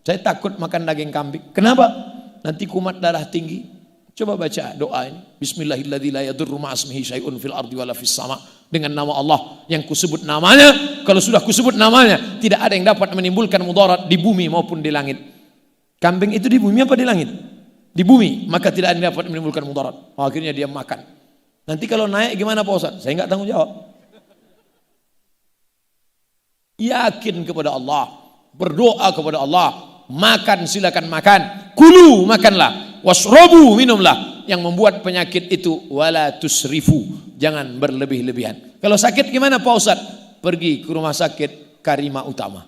saya takut makan daging kambing. Kenapa? Nanti kumat darah tinggi. Coba baca doa ini. Bismillahirrahmanirrahim la yadurru ma'asmihi syai'un fil ardi wala fis sama. Dengan nama Allah yang kusebut namanya, kalau sudah kusebut namanya, tidak ada yang dapat menimbulkan mudarat di bumi maupun di langit. Kambing itu di bumi apa di langit? Di bumi, maka tidak ada yang dapat menimbulkan mudarat. Akhirnya dia makan. Nanti kalau naik gimana Pak Ustaz? Saya enggak tanggung jawab. Yakin kepada Allah, berdoa kepada Allah, makan silakan makan, kulu makanlah, wasrobu minumlah. Yang membuat penyakit itu wala tusrifu, jangan berlebih-lebihan. Kalau sakit gimana Pak Ustaz? Pergi ke rumah sakit Karima Utama.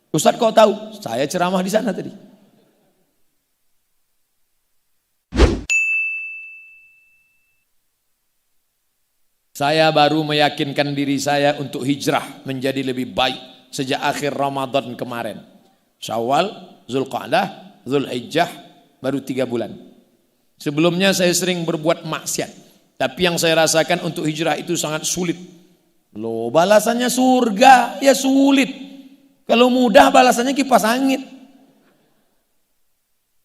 Ustaz kok tahu? Saya ceramah di sana tadi. Saya baru meyakinkan diri saya untuk hijrah menjadi lebih baik sejak akhir Ramadan kemarin. Syawal, Zulqa'dah, Zulhijjah, baru 3 bulan. Sebelumnya saya sering berbuat maksiat. Tapi yang saya rasakan untuk hijrah itu sangat sulit. Loh, balasannya surga, ya sulit. Kalau mudah balasannya kipas angin.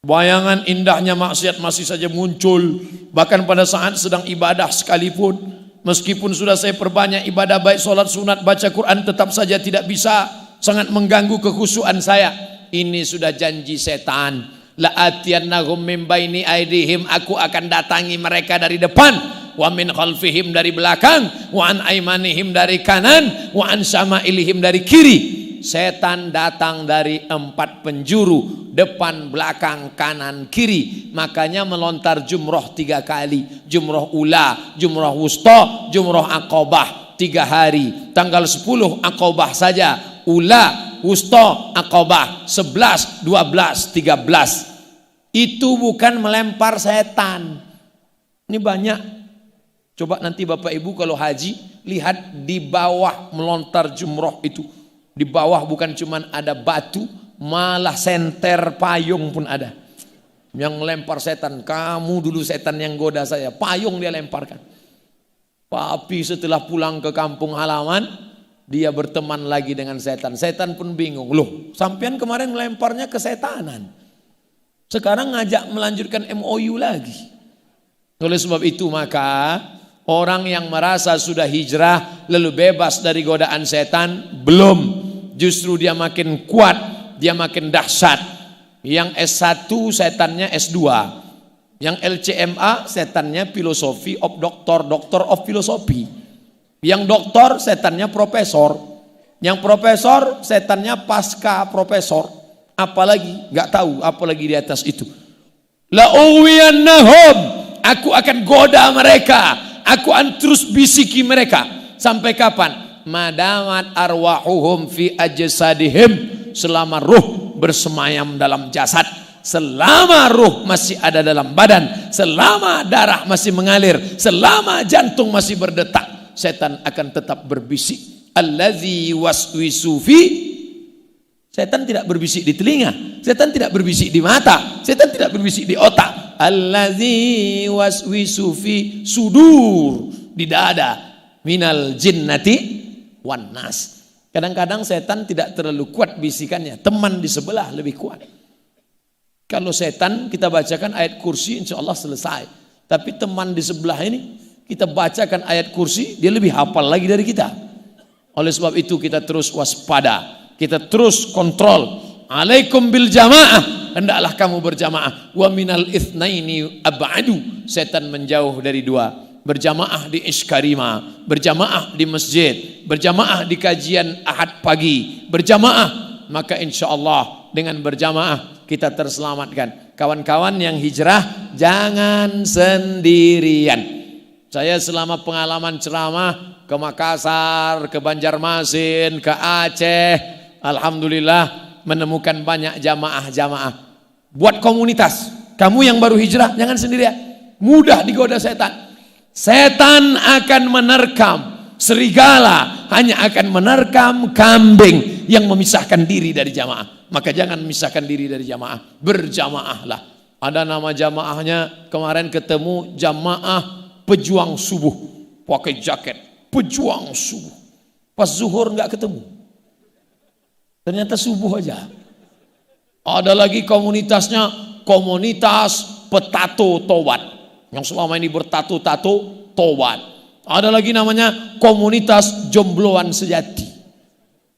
Bayangan indahnya maksiat masih saja muncul. Bahkan pada saat sedang ibadah sekalipun. Meskipun sudah saya perbanyak ibadah baik solat sunat, baca Quran, tetap saja tidak bisa, sangat mengganggu kekhusyuan saya. Ini sudah janji setan. La atiyannahum min baini aidihim, aku akan datangi mereka dari depan, wa min khalfihim dari belakang, wa an aimanihim dari kanan, wa an syama'ilihim dari kiri. Setan datang dari 4 penjuru, depan, belakang, kanan, kiri. Makanya melontar jumroh 3 kali. Jumroh ula, jumroh wusta, jumroh aqobah 3 hari. Tanggal 10 aqobah saja. Ula, wusta, aqobah 11, 12, 13. Itu bukan melempar setan. Ini banyak. Coba nanti Bapak Ibu kalau haji, lihat di bawah melontar jumroh itu. Di bawah bukan cuman ada batu, malah senter payung pun ada. Yang lempar setan, kamu dulu setan yang goda saya, payung dia lemparkan. Tapi setelah pulang ke kampung halaman, dia berteman lagi dengan setan. Setan pun bingung, loh sampean kemarin melemparnya ke setanan. Sekarang ngajak melanjutkan MOU lagi. Oleh sebab itu maka orang yang merasa sudah hijrah lalu bebas dari godaan setan, belum. Justru dia makin kuat, dia makin dahsyat. Yang S1 setannya S2. Yang LCMA setannya filosofi of doctor, doctor of philosophy. Yang doktor setannya profesor. Yang profesor setannya pasca profesor. Apalagi, nggak tahu apalagi di atas itu. La uwiyannahum, aku akan goda mereka, aku akan terus bisiki mereka. Sampai kapan? Madamat arwahuhum fi ajsadihim, selama ruh bersemayam dalam jasad, selama ruh masih ada dalam badan, selama darah masih mengalir, selama jantung masih berdetak, setan akan tetap berbisik. Allazi waswisu fi, setan tidak berbisik di telinga, setan tidak berbisik di mata, setan tidak berbisik di otak. Allazi waswisu fi sudur, di dada, minal jinnati wan nas. Kadang-kadang setan tidak terlalu kuat bisikannya, teman di sebelah lebih kuat. Kalau setan kita bacakan ayat kursi, insya Allah selesai. Tapi teman di sebelah ini kita bacakan ayat kursi, dia lebih hafal lagi dari kita. Oleh sebab itu kita terus waspada, kita terus kontrol. Alaikum bil jamaah, hendaklah kamu berjamaah. Wa minal itsnaini ab'adu, setan menjauh dari 2. Berjamaah di Ishkarima, berjamaah di masjid, berjamaah di kajian Ahad pagi, berjamaah, maka insya Allah dengan berjamaah kita terselamatkan. Kawan-kawan yang hijrah jangan sendirian. Saya selama pengalaman ceramah ke Makassar, ke Banjarmasin, ke Aceh, alhamdulillah menemukan banyak jamaah-jamaah. Buat komunitas. Kamu yang baru hijrah, jangan sendirian. Mudah digoda setan. Setan akan menerkam. Serigala hanya akan menerkam kambing yang memisahkan diri dari jamaah. Maka jangan memisahkan diri dari jamaah. Berjamaahlah. Ada nama jamaahnya, kemarin ketemu jamaah pejuang subuh. Pakai jaket. Pejuang subuh. Pas zuhur nggak ketemu. Ternyata subuh aja. Ada lagi komunitasnya, komunitas petato tobat. Yang selama ini bertato-tato tobat. Ada lagi namanya komunitas jombloan sejati.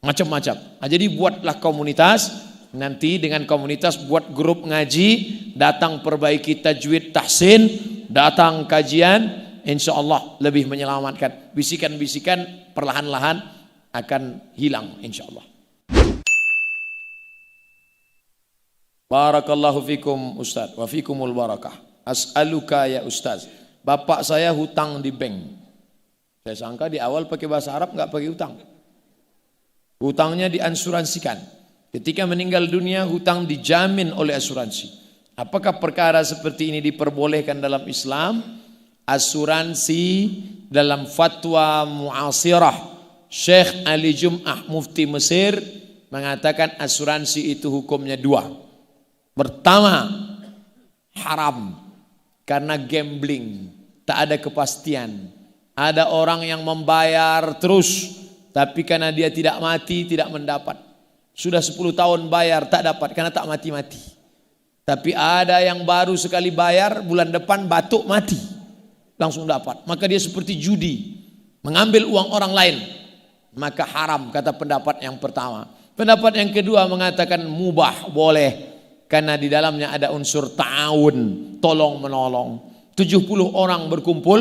Macam-macam. Nah, jadi buatlah komunitas. Nanti dengan komunitas buat grup ngaji. Datang perbaiki tajwid tahsin. Datang kajian. Insya Allah lebih menyelamatkan. Bisikan-bisikan perlahan-lahan akan hilang insya Allah. Barakallahu fikum Ustaz. Wa fikumul barakah. As'aluka ya Ustaz. Bapak saya hutang di bank. Saya sangka di awal pakai bahasa Arab nggak pakai hutang. Hutangnya diasuransikan. Ketika meninggal dunia hutang dijamin oleh asuransi. Apakah perkara seperti ini diperbolehkan dalam Islam? Asuransi dalam fatwa mu'asirah Syekh Ali Jum'ah Mufti Mesir mengatakan asuransi itu hukumnya dua. Pertama, haram karena gambling, tak ada kepastian. Ada orang yang membayar terus, tapi karena dia tidak mati, tidak mendapat. Sudah 10 tahun bayar, tak dapat karena tak mati-mati. Tapi ada yang baru sekali bayar, bulan depan batuk mati, langsung dapat. Maka dia seperti judi, mengambil uang orang lain. Maka haram, kata pendapat yang pertama. Pendapat yang kedua mengatakan mubah, boleh. Karena di dalamnya ada unsur ta'awun, tolong menolong. 70 orang berkumpul,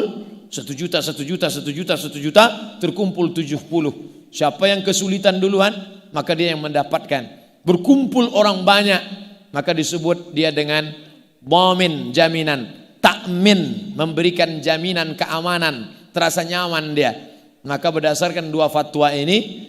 1 juta, 1 juta, 1 juta, 1 juta, terkumpul 70. Siapa yang kesulitan duluan, maka dia yang mendapatkan. Berkumpul orang banyak, maka disebut dia dengan dhamin, jaminan. Ta'min, memberikan jaminan keamanan, terasa nyaman dia. Maka berdasarkan dua fatwa ini,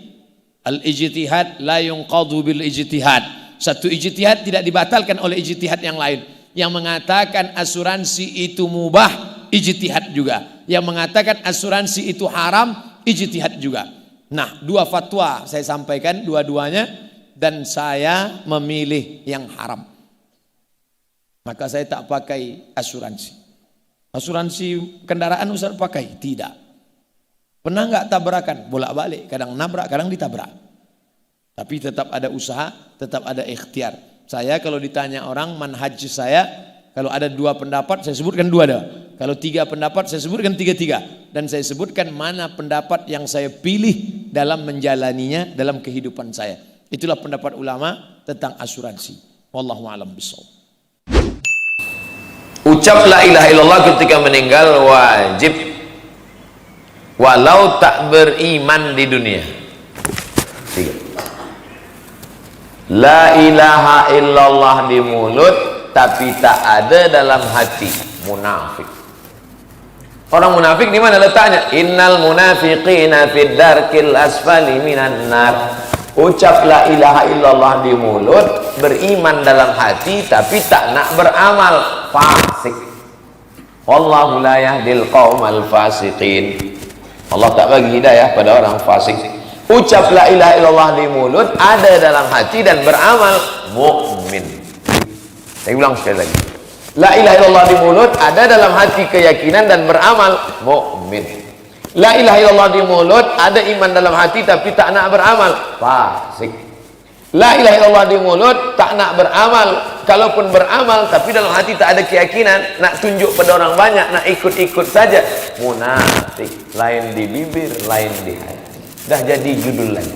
al-ijtihad la yunqadhu bil ijtihad. Satu ijtihad tidak dibatalkan oleh ijtihad yang lain. Yang mengatakan asuransi itu mubah, ijtihad juga. Yang mengatakan asuransi itu haram, ijtihad juga. Nah, dua fatwa saya sampaikan dua-duanya dan saya memilih yang haram. Maka saya tak pakai asuransi. Asuransi kendaraan Ustaz pakai? Tidak. Pernah enggak tabrakan? Bolak-balik, kadang nabrak, kadang ditabrak. Tapi tetap ada usaha, tetap ada ikhtiar. Saya kalau ditanya orang manhaj saya, kalau ada 2 pendapat saya sebutkan 2 dah. Kalau 3 pendapat saya sebutkan 3-3. Dan saya sebutkan mana pendapat yang saya pilih dalam menjalaninya dalam kehidupan saya. Itulah pendapat ulama tentang asuransi. Wallahu a'lam bishawab. Ucap la ilaha illallah ketika meninggal wajib walau tak beriman di dunia. 3. La ilaha illallah di mulut tapi tak ada dalam hati, munafik. Orang munafik di mana letaknya? Innal munafiqina fid darkil asfali minan nar. Ucap la ilaha illallah di mulut, beriman dalam hati tapi tak nak beramal, fasik. Wallahu la yahdil qaumal fasiqin. Allah tak bagi hidayah pada orang fasik. Ucap la ilaha illallah di mulut, ada dalam hati dan beramal, mukmin. Saya ulang sekali lagi. La ilaha illallah di mulut, ada dalam hati keyakinan dan beramal, mukmin. La ilaha illallah di mulut, ada iman dalam hati tapi tak nak beramal, fasik. La ilaha illallah di mulut, tak nak beramal, kalaupun beramal tapi dalam hati tak ada keyakinan, nak tunjuk pada orang banyak, nak ikut-ikut saja, munafik. Lain di bibir, lain di hati. Dah jadi judul lagi.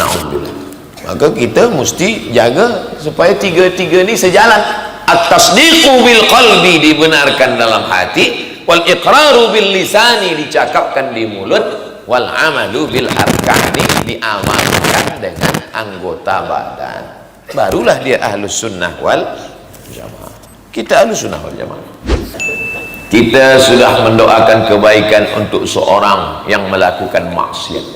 Na'udzubillah. Maka kita mesti jaga supaya tiga-tiga ni sejalan. At-tasdiqu bil qalbi, dibenarkan dalam hati, wal iqraru bil lisani, dicakapkan di mulut, wal amalu bil arkani, diamalkan dengan anggota badan. Barulah dia ahlus sunnah wal jamaah. Kita Ahlussunnah wal Jamaah. Kita sudah mendoakan kebaikan untuk seorang yang melakukan maksiat,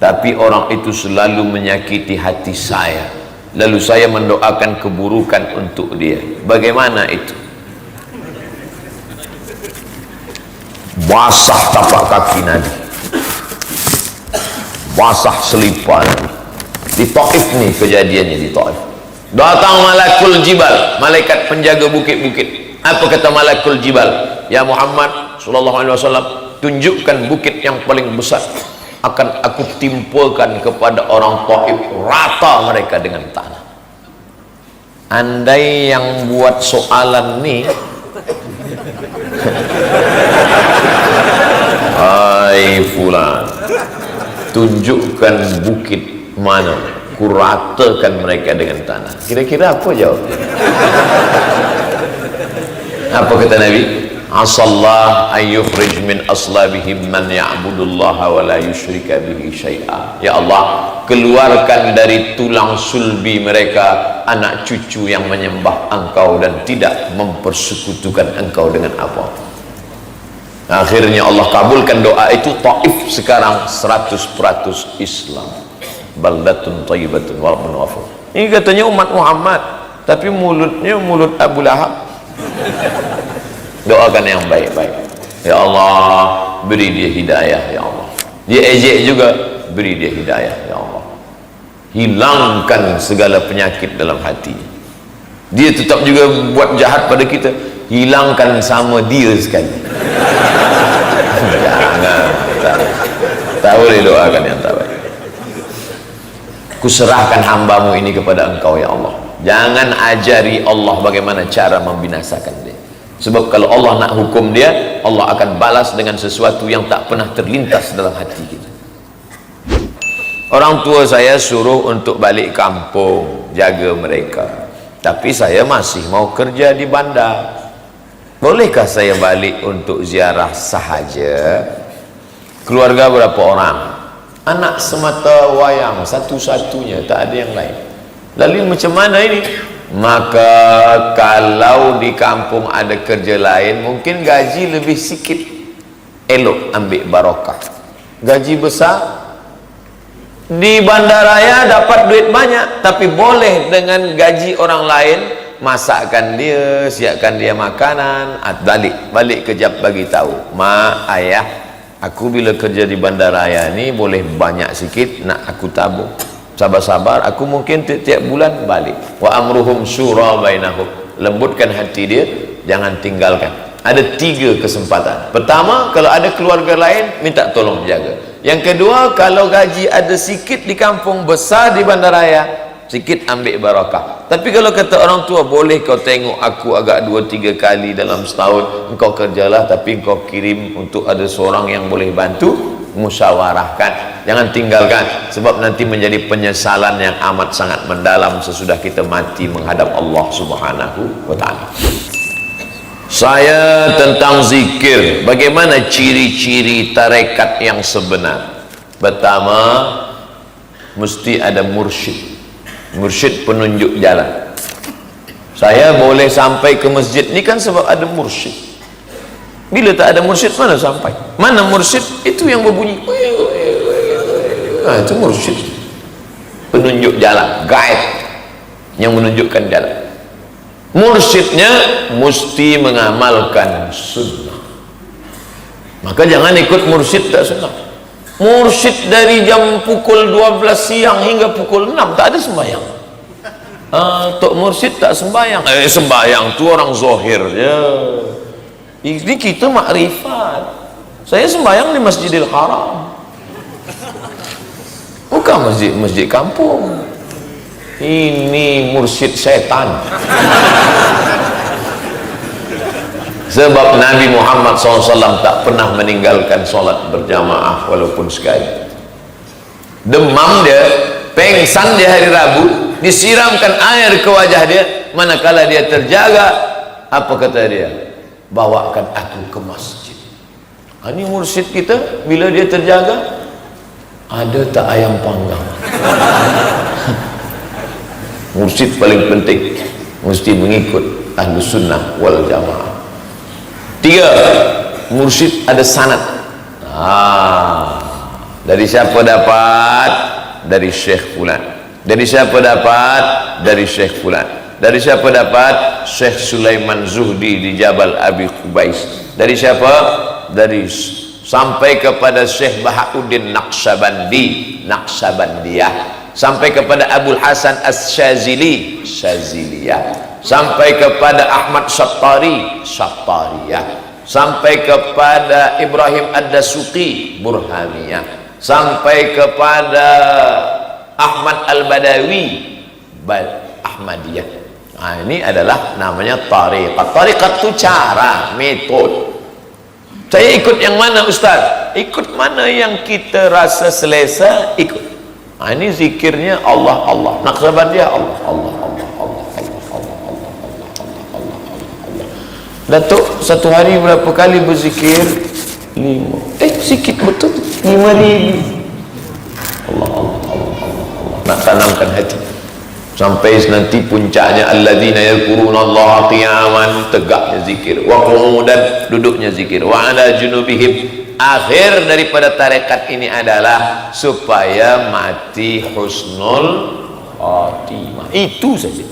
tapi orang itu selalu menyakiti hati saya, lalu saya mendoakan keburukan untuk dia. Bagaimana itu? Basah tapak kaki Nabi, basah selipar Nabi. Di Taif nih kejadiannya, di Taif. Datang malakul jibal, malaikat penjaga bukit-bukit. Apa kata malakul jibal? Ya Muhammad sallallahu alaihi wasallam, tunjukkan bukit yang paling besar, akan aku timpakan kepada orang Taif, rata mereka dengan tanah. Andai yang buat soalan nih, hai fulan, tunjukkan bukit mana, kuratakan mereka dengan tanah. Kira-kira apa jawabnya? Apa kata Nabi? Asallah ayyukhrij min aslabihim man ya'budullaha wa la yusyrika bihi syai'a. Ya Allah, keluarkan dari tulang sulbi mereka anak cucu yang menyembah Engkau dan tidak mempersekutukan Engkau dengan apa. Akhirnya Allah kabulkan doa itu. Taif sekarang 100% Islam. Baldatun thayyibatun walaupun wafur. Ini katanya umat Muhammad, tapi mulutnya mulut Abu Lahab. Doakan yang baik-baik. Ya Allah, beri dia hidayah. Ya Allah, dia ejek juga, beri dia hidayah. Ya Allah, hilangkan segala penyakit dalam hati. Dia tetap juga buat jahat pada kita, hilangkan sama dia sekali. Jangan, tak boleh doakan yang tak baik. Kuserahkan hambamu ini kepada Engkau ya Allah. Jangan ajari Allah bagaimana cara membinasakan dia. Sebab kalau Allah nak hukum dia, Allah akan balas dengan sesuatu yang tak pernah terlintas dalam hati kita. Orang tua saya suruh untuk balik kampung, jaga mereka, tapi saya masih mau kerja di bandar. Bolehkah saya balik untuk ziarah sahaja? Keluarga berapa orang? Anak semata wayang, satu-satunya, tak ada yang lain. Lalu macam mana ini? Maka kalau di kampung ada kerja lain, mungkin gaji lebih sikit, elok ambil barokah. Gaji besar di bandaraya dapat duit banyak, tapi boleh dengan gaji orang lain, masakkan dia, siapkan dia makanan, balik kejap bagi tahu, mak, ayah, aku bila kerja di bandaraya ni boleh banyak sikit, nak aku tabung. Sabar-sabar, aku mungkin tiap bulan balik. Wa amruhum syura bainahum. Lembutkan hati dia, jangan tinggalkan. Ada 3 kesempatan. Pertama, kalau ada keluarga lain, minta tolong jaga. Yang kedua, kalau gaji ada sikit di kampung, besar di bandaraya, sikit ambil barakah. Tapi kalau kata orang tua, boleh kau tengok aku agak 2-3 kali dalam setahun, engkau kerjalah, tapi engkau kirim untuk ada seorang yang boleh bantu, musyawarahkan, jangan tinggalkan, sebab nanti menjadi penyesalan yang amat sangat mendalam sesudah kita mati menghadap Allah Subhanahu wa ta'ala. Saya tentang zikir, bagaimana ciri-ciri tarekat yang sebenar? Pertama, mesti ada mursyid, mursyid penunjuk jalan. Saya boleh sampai ke masjid ni kan sebab ada mursyid. Bila tak ada mursyid, mana sampai? Mana mursyid? Itu yang berbunyi. Itu mursyid, penunjuk jalan, guide, yang menunjukkan jalan. Mursyidnya mesti mengamalkan sunnah. Maka jangan ikut mursyid tak sunnah. Mursyid dari jam pukul 12 siang hingga pukul 6 tak ada sembahyang. Tok mursyid tak sembahyang. Sembahyang tu orang zahir je. Ini kita makrifat. Saya sembahyang di Masjidil Haram, bukan masjid kampung. Ini mursyid setan. Sebab Nabi Muhammad SAW tak pernah meninggalkan solat berjamaah walaupun sekali. Demam dia, pengsan di hari Rabu, disiramkan air ke wajah dia, manakala dia terjaga, apa kata dia? Bawakan aku ke masjid. Ini mursyid kita, bila dia terjaga, ada tak ayam panggang? Mursyid paling penting mesti mengikut Ahlus Sunnah wal Jamaah. 3, mursyid ada sanad. Dari siapa dapat? Dari Syekh Fulan. Dari siapa dapat? Dari Syekh Fulan. Dari siapa dapat? Syekh Sulaiman Zuhdi di Jabal Abi Qubais. Dari siapa? Dari sampai kepada Syekh Bahauddin Naqsabandiyah, sampai kepada Abul Hasan As-Syazili, Syaziliyah, sampai kepada Ahmad Syattari, Syattariyah, sampai kepada Ibrahim Ad-Dasuqi, Burhaniyah, sampai kepada Ahmad Al-Badawi, Ahmadiyah. Nah, ini adalah namanya tariqat. Tariqat itu cara, metode. Saya ikut yang mana Ustaz? Ikut mana yang kita rasa selesa, ikut. Nah, ini zikirnya Allah Allah. Naqsabandiyah Allah Allah Allah Allah Allah Allah Allah Allah Allah. Datuk satu hari berapa kali berzikir? 5. Sikit betul. 5,000. Allah Allah Allah Allah Allah. Nak tanamkan hati. Sampai nanti puncaknya alladzina yadhkurunallaha qiyaman, tegaknya zikir, wa qu'udan, duduknya zikir, wa ala junubihim. Akhir daripada tarekat ini adalah supaya mati husnul khatimah. Itu saja.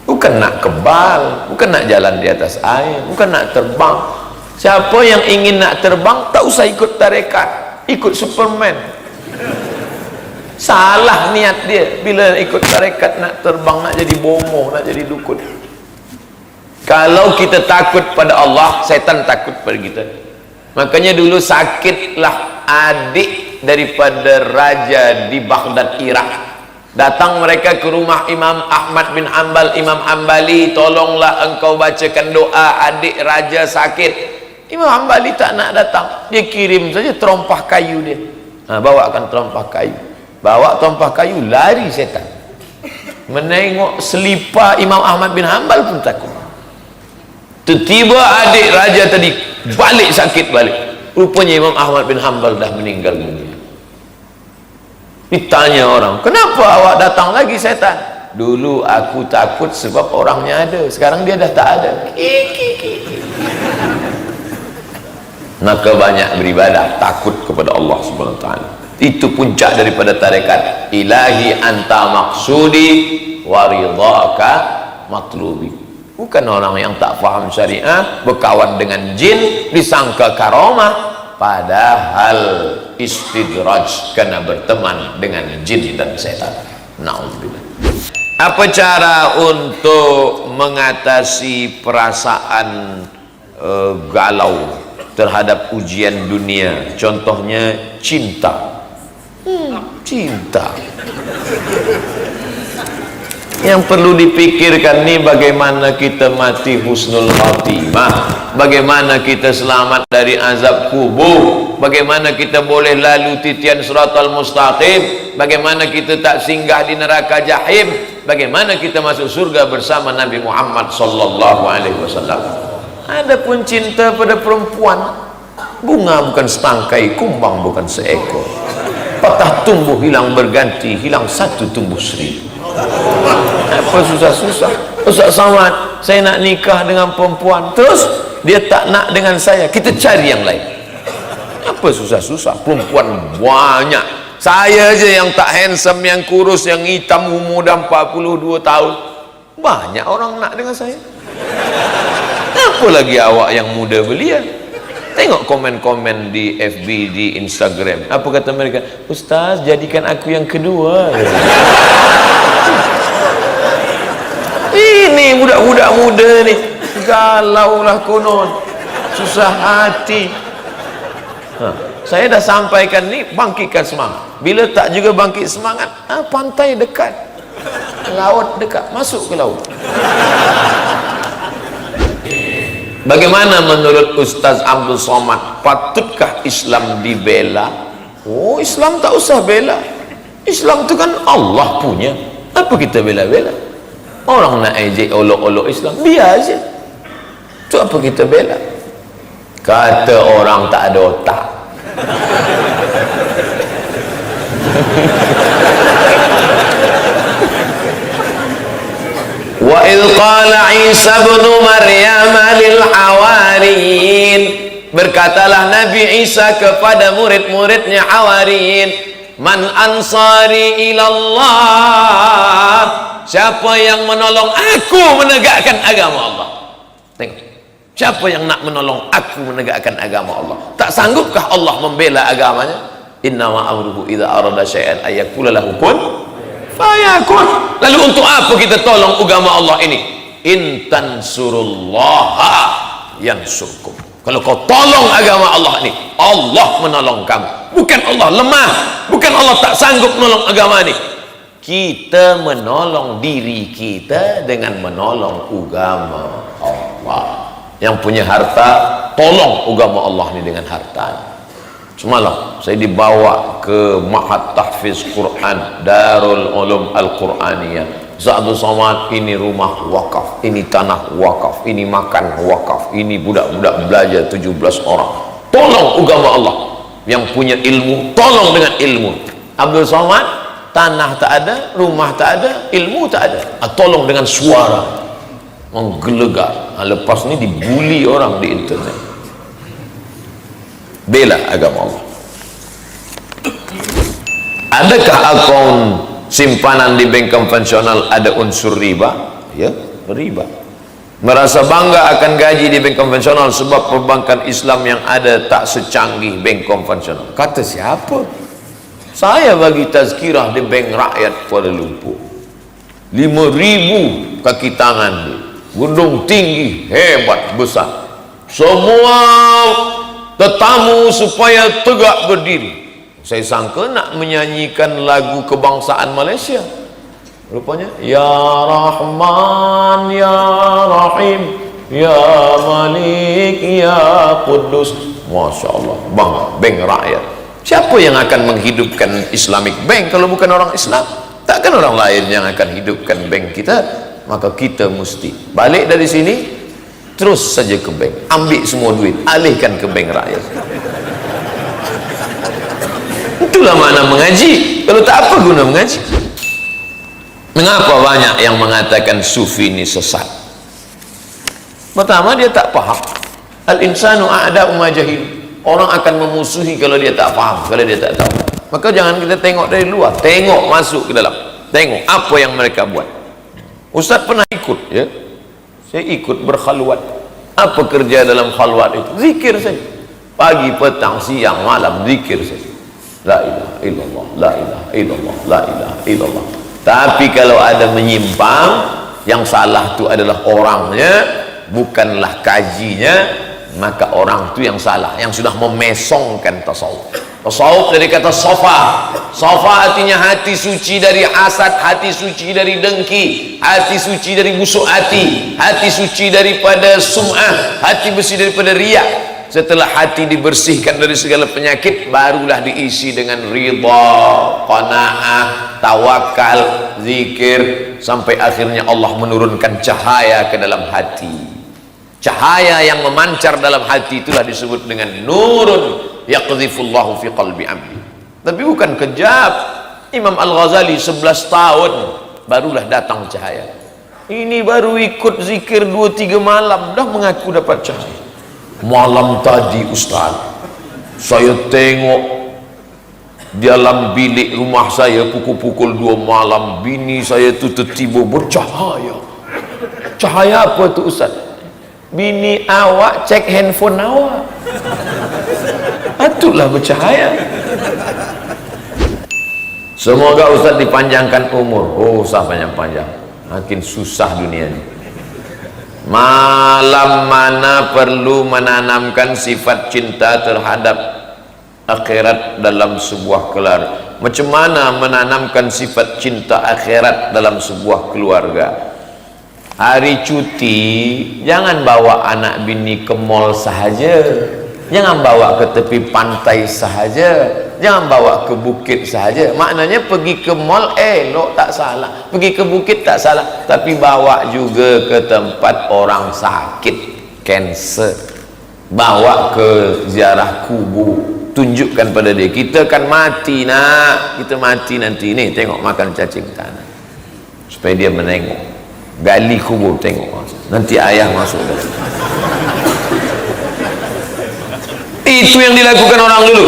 Bukan nak kebal, bukan nak jalan di atas air, bukan nak terbang. Siapa yang ingin nak terbang tak usah ikut tarekat, ikut Superman. Salah niat dia bila ikut tarekat, nak terbang, nak jadi bomoh, nak jadi dukun. Kalau kita takut pada Allah, setan takut pada kita. Makanya dulu sakitlah adik daripada raja di Baghdad, Irak. Datang mereka ke rumah Imam Ahmad bin Hanbal, Imam Hanbali, tolonglah engkau bacakan doa, adik raja sakit. Imam Hanbali tak nak datang, dia kirim saja terompah kayu dia. Bawakan terompah kayu. Bawa tumpah kayu, lari setan. Menengok selipar Imam Ahmad bin Hanbal pun takut. Tiba-tiba adik raja tadi balik sakit balik. Rupanya Imam Ahmad bin Hanbal dah meninggal dunia. Ditanya orang, kenapa awak datang lagi setan? Dulu aku takut sebab orangnya ada, sekarang dia dah tak ada. Maka banyak beribadah, takut kepada Allah Subhanahu wa taala. Itu puncak daripada tarekat. Ilahi anta maksudi wa ridhaka matlubi. Bukan orang yang tak faham syariah, berkawan dengan jin, disangka karamah, padahal istidraj, karena berteman dengan jin dan setan. Na'udzubillah. Apa cara untuk mengatasi perasaan galau terhadap ujian dunia? Contohnya cinta. Cinta. Yang perlu dipikirkan ni bagaimana kita mati husnul khatimah, bagaimana kita selamat dari azab kubur, bagaimana kita boleh lalu titian siratal mustaqim, bagaimana kita tak singgah di neraka jahim, bagaimana kita masuk surga bersama Nabi Muhammad sallallahu alaihi wasallam. Adapun cinta pada perempuan, bunga bukan setangkai, kumbang bukan seekor. Patah tumbuh hilang berganti, hilang satu tumbuh seribu. Apa susah-susah? Ustaz Samad, saya nak nikah dengan perempuan, terus dia tak nak dengan saya, kita cari yang lain. Apa susah-susah? Perempuan banyak. Saya aja yang tak handsome, yang kurus, yang hitam, umur dah 42 tahun. Banyak orang nak dengan saya. Apa lagi awak yang muda belia? Tengok komen-komen di FB, di Instagram. Apa kata mereka? Ustaz, jadikan aku yang kedua. Ini budak-budak muda ni galau lah konon, susah hati. Saya dah sampaikan ni, bangkitkan semangat. Bila tak juga bangkit semangat, pantai dekat, laut dekat, masuk ke laut. Bagaimana menurut Ustaz Abdul Somad, patutkah Islam dibela? Oh, Islam tak usah bela. Islam tu kan Allah punya. Apa kita bela-bela? Orang nak ejek olok-olok Islam, biar aja. Tu apa kita bela? Kata orang tak ada otak. Wa idh qala Isa ibn Maryam lil hawariyin, berkatalah Nabi Isa kepada murid-muridnya Hawariyin, man ansari ilallah, siapa yang menolong aku menegakkan agama Allah. Tengok, siapa yang nak menolong aku menegakkan agama Allah? Tak sanggupkah Allah membela agamanya? Innama amruhu idza arada syai'an ayyakula lahu kun fayakun. Lalu untuk apa kita tolong agama Allah ini? In tansurullaha yansurkum. Kalau kau tolong agama Allah ini, Allah menolong kamu. Bukan Allah lemah, bukan Allah tak sanggup menolong agama ini. Kita menolong diri kita dengan menolong agama Allah. Yang punya harta, tolong agama Allah ini dengan harta. Semalam saya dibawa ke Ma'had Tahfiz Quran Darul Ulum Al-Quraniyah. Abdul Somad, ini rumah wakaf, ini tanah wakaf, ini makan wakaf, ini budak-budak belajar 17 orang. Tolong agama Allah. Yang punya ilmu, tolong dengan ilmu. Abdul Somad, tanah tak ada, rumah tak ada, ilmu tak ada. Tolong dengan suara menggelegar. Lepas ni dibuli orang di internet. Bela agama Allah. Adakah akaun simpanan di bank konvensional ada unsur riba? Ya, riba. Merasa bangga akan gaji di bank konvensional sebab perbankan Islam yang ada tak secanggih bank konvensional. Kata siapa? Saya bagi tazkirah di bank rakyat Kuala Lumpur. 5,000 kaki tangan dia. Gedung tinggi, hebat, besar. Semua tetamu supaya tegak berdiri. Saya sangka nak menyanyikan lagu kebangsaan Malaysia. Rupanya Ya Rahman Ya Rahim Ya Malik Ya Qudus. Masya Allah, bank rakyat. Siapa yang akan menghidupkan Islamic Bank kalau bukan orang Islam? Takkan orang lain yang akan hidupkan bank kita. Maka kita mesti balik dari sini, terus saja ke bank, ambil semua duit, alihkan ke bank rakyat. Itulah makna mengaji. Kalau tak, apa guna mengaji? Mengapa banyak yang mengatakan sufi ini sesat? Pertama, dia tak faham. Al-insanu a'da'u ma jahil. Orang akan memusuhi kalau dia tak faham, kalau dia tak tahu. Maka jangan kita tengok dari luar, tengok masuk ke dalam, tengok apa yang mereka buat. Ustaz pernah ikut, ya, saya ikut berkhalwat. Apa kerja dalam khalwat itu? Zikir saja, pagi, petang, siang, malam, zikir saja. La ilaha illallah, la ilaha illallah, la ilaha illallah. Tapi kalau ada menyimpang, yang salah itu adalah orangnya, bukanlah kajinya, maka orang itu yang salah, yang sudah memesongkan tasawuf. Tasawuf dari kata sofa. Sofa artinya hati suci dari hasad, hati suci dari dengki, hati suci dari busuk hati, hati suci daripada sum'ah, hati bersih daripada riak. Setelah hati dibersihkan dari segala penyakit, barulah diisi dengan ridha, qanaah, tawakal, zikir, sampai akhirnya Allah menurunkan cahaya ke dalam hati. Cahaya yang memancar dalam hati itulah disebut dengan nurun yaqdhifullahu fi qalbi abdi. Tapi bukan kejap. Imam Al-Ghazali 11 tahun barulah datang cahaya. Ini baru ikut zikir 2-3 malam dah mengaku dapat cahaya. Malam tadi Ustaz, saya tengok di dalam bilik rumah saya pukul-pukul 2 malam, bini saya tu tertiba bercahaya. Cahaya apa tu Ustaz? Bini awak cek handphone awak. Itulah bercahaya. Semoga Ustaz dipanjangkan umur. Oh, usah panjang-panjang, makin susah dunia ini. Malam mana perlu menanamkan sifat cinta terhadap akhirat dalam sebuah keluarga. Macam mana menanamkan sifat cinta akhirat dalam sebuah keluarga? Hari cuti jangan bawa anak bini ke mall sahaja, jangan bawa ke tepi pantai sahaja, jangan bawa ke bukit sahaja. Maknanya pergi ke mall elok, tak salah, pergi ke bukit tak salah, tapi bawa juga ke tempat orang sakit, kanser, bawa ke ziarah kubur, tunjukkan pada dia kita kan mati nak, kita mati nanti ni, tengok makan cacing tanah, supaya dia menengok. gali kubur, tengok nanti ayah masuk dalam. Itu yang dilakukan orang dulu.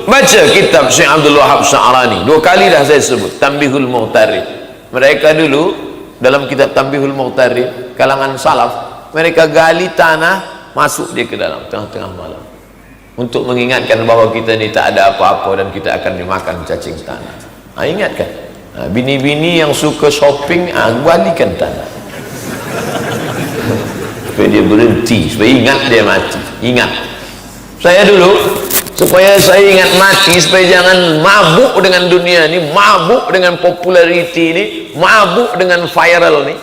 Baca kitab Syekh Abdul Wahab Sya'rani, 2 kali dah saya sebut, Tanbihul Mu'tarif. Mereka dulu dalam kitab Tanbihul Mu'tarif, kalangan salaf, mereka gali tanah, masuk dia ke dalam tengah-tengah malam untuk mengingatkan bahawa kita ni tak ada apa-apa dan kita akan dimakan cacing tanah. Ingatkan. Bini-bini yang suka shopping, balikan tanah supaya dia berhenti, supaya ingat dia mati. Ingat, saya dulu supaya saya ingat mati, supaya jangan mabuk dengan dunia ni, mabuk dengan populariti ni, mabuk dengan viral ni,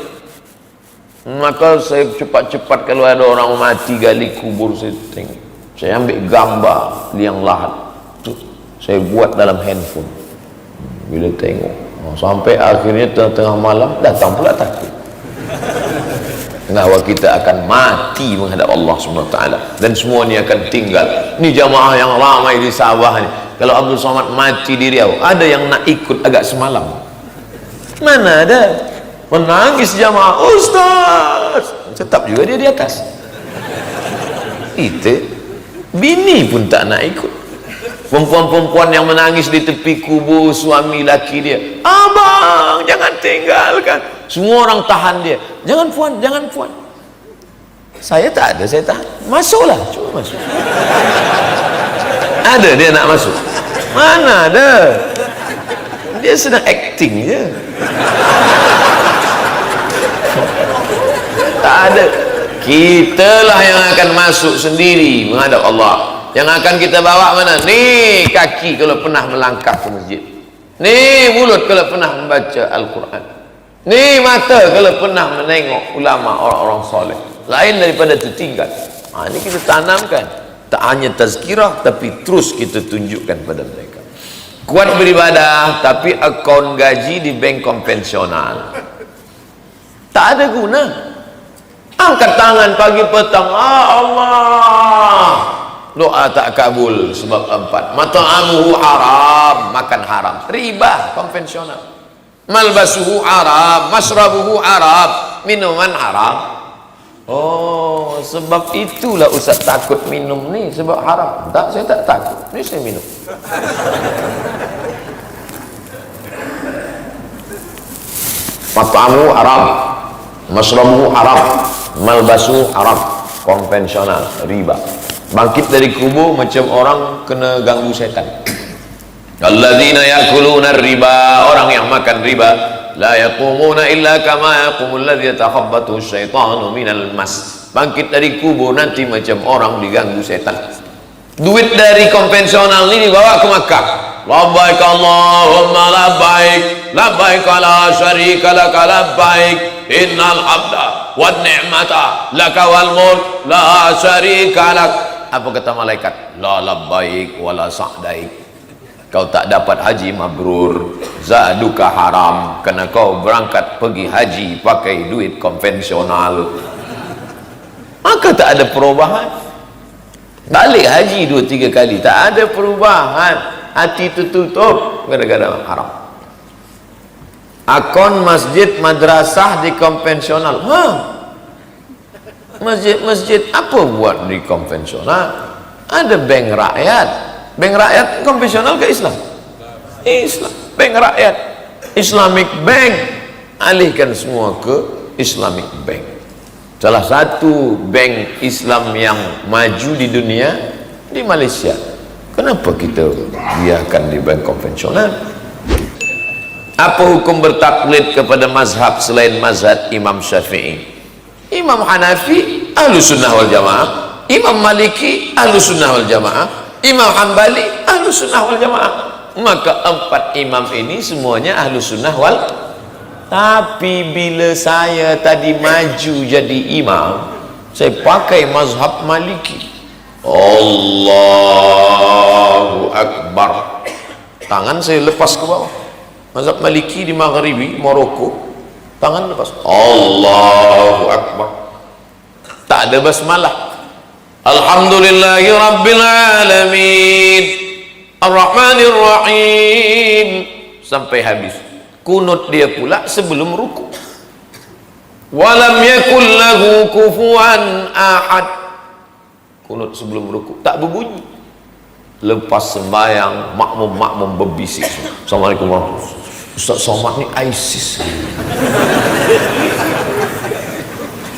maka saya cepat-cepat kalau ada orang mati gali kubur, saya tengok, saya ambil gambar liang lahat tu, saya buat dalam handphone. Bila tengok sampai akhirnya tengah malam datang pula takut bahawa kita akan mati menghadap Allah SWT dan semua ni akan tinggal. Ni jamaah yang ramai di Sabah ni, kalau Abdul Somad mati di Riau, ada yang nak ikut agak semalam? Mana ada? Menangis jamaah, Ustaz, tetap juga dia di atas. Itu bini pun tak nak ikut. Perempuan-perempuan yang menangis di tepi kubur suami laki dia, abang jangan tinggalkan. Semua orang tahan dia, jangan puan, jangan puan. Saya tak ada, saya tahan. Masuklah, cuba masuk. Ada dia nak masuk? Mana ada? Dia sedang acting je. Tak ada. Kitalah yang akan masuk sendiri menghadap Allah. Yang akan kita bawa mana? Ni kaki kalau pernah melangkah ke masjid, ni mulut kalau pernah membaca Al-Quran, ni mata kalau pernah menengok ulama, orang-orang soleh, lain daripada tertinggal. Ini kita tanamkan, tak hanya tazkirah tapi terus kita tunjukkan pada mereka. Kuat beribadah tapi akaun gaji di bank konvensional tak ada guna. Angkat tangan pagi petang, Allah, doa tak kabul sebab 4. Mat'amuhu haram, makan haram, riba konvensional. Malbasuhu haram, masrabuhu haram, minuman haram. Oh, sebab itulah Ustaz takut minum ni, sebab haram. Tak, saya tak takut, ni saya minum. Mat'amuhu haram, masrabuhu haram, malbasuhu haram, konvensional, riba. Bangkit dari kubur macam orang kena ganggu setan. Alladzina yakuluna riba, orang yang makan riba, la yaqumuna illa kama yaqumul ladzi yatakhabbathu syaitanu minal mas. Bangkit dari kubur nanti macam orang diganggu setan. Duit dari konvensional ini dibawa ke Makkah. Labbaik Allahumma labbaik, labbaik la syarika lak labbaik, innal hamda wan ni'mata laka wal mulk la syarika lak. Apa kata malaikat? La labbaik wala sa'daik. Kau tak dapat haji mabrur, zaduka haram, kerana kau berangkat pergi haji pakai duit konvensional. Maka tak ada perubahan. Balik haji 2-3 kali, tak ada perubahan. Hati tertutup gara-gara haram. Akun masjid madrasah di konvensional. Masjid-masjid apa buat di konvensional? Ada bank rakyat. Bank rakyat konvensional ke Islam? Islam. Bank rakyat, Islamic Bank, alihkan semua ke Islamic Bank. Salah satu bank Islam yang maju di dunia di Malaysia. Kenapa kita biarkan di bank konvensional? Apa hukum bertaklid kepada mazhab selain mazhab Imam Syafi'i? Imam Hanafi Ahlus Sunnah wal Jamaah, Imam Maliki Ahlus Sunnah wal Jamaah, Imam Hanbali Ahlus Sunnah wal Jamaah. Maka 4 imam ini semuanya Ahlus Sunnah wal. Tapi bila saya tadi maju jadi imam, saya pakai mazhab Maliki. Allahu Akbar, tangan saya lepas ke bawah. Mazhab Maliki di Maghribi, Morocco, tangan lepas. Allahu Akbar, tak ada basmalah. Alhamdulillahi Rabbil Alamin Ar-Rahmanir Rahim sampai habis. Kunut dia pula sebelum ruku. Walam yakul lahu kufuwan ahad. Kunut sebelum rukuk tak berbunyi. Lepas sembahyang makmum berbisik. Assalamualaikum warahmatullahi wabarakatuh. Ustaz Somad ni ISIS.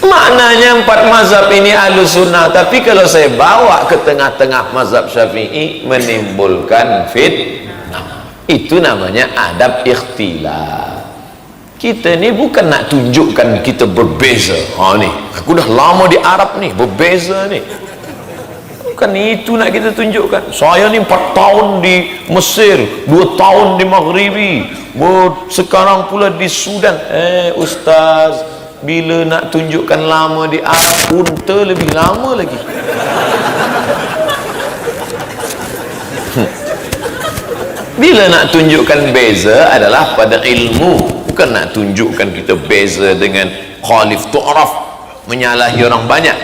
Maknanya 4 mazhab ini Ahlus Sunnah, tapi kalau saya bawa ke tengah-tengah mazhab Syafi'i menimbulkan fitnah. Itu namanya adab ikhtilaf. Kita ni bukan nak tunjukkan kita berbeza. Ni, aku dah lama di Arab ni, berbeza ni. Bukan itu nak kita tunjukkan. Saya ni 4 tahun di Mesir, 2 tahun di Maghribi, sekarang pula di Sudan. Ustaz, bila nak tunjukkan lama di Arab, unta lebih lama lagi. Bila nak tunjukkan beza adalah pada ilmu, bukan nak tunjukkan kita beza dengan khalif tu'raf, menyalahi orang banyak.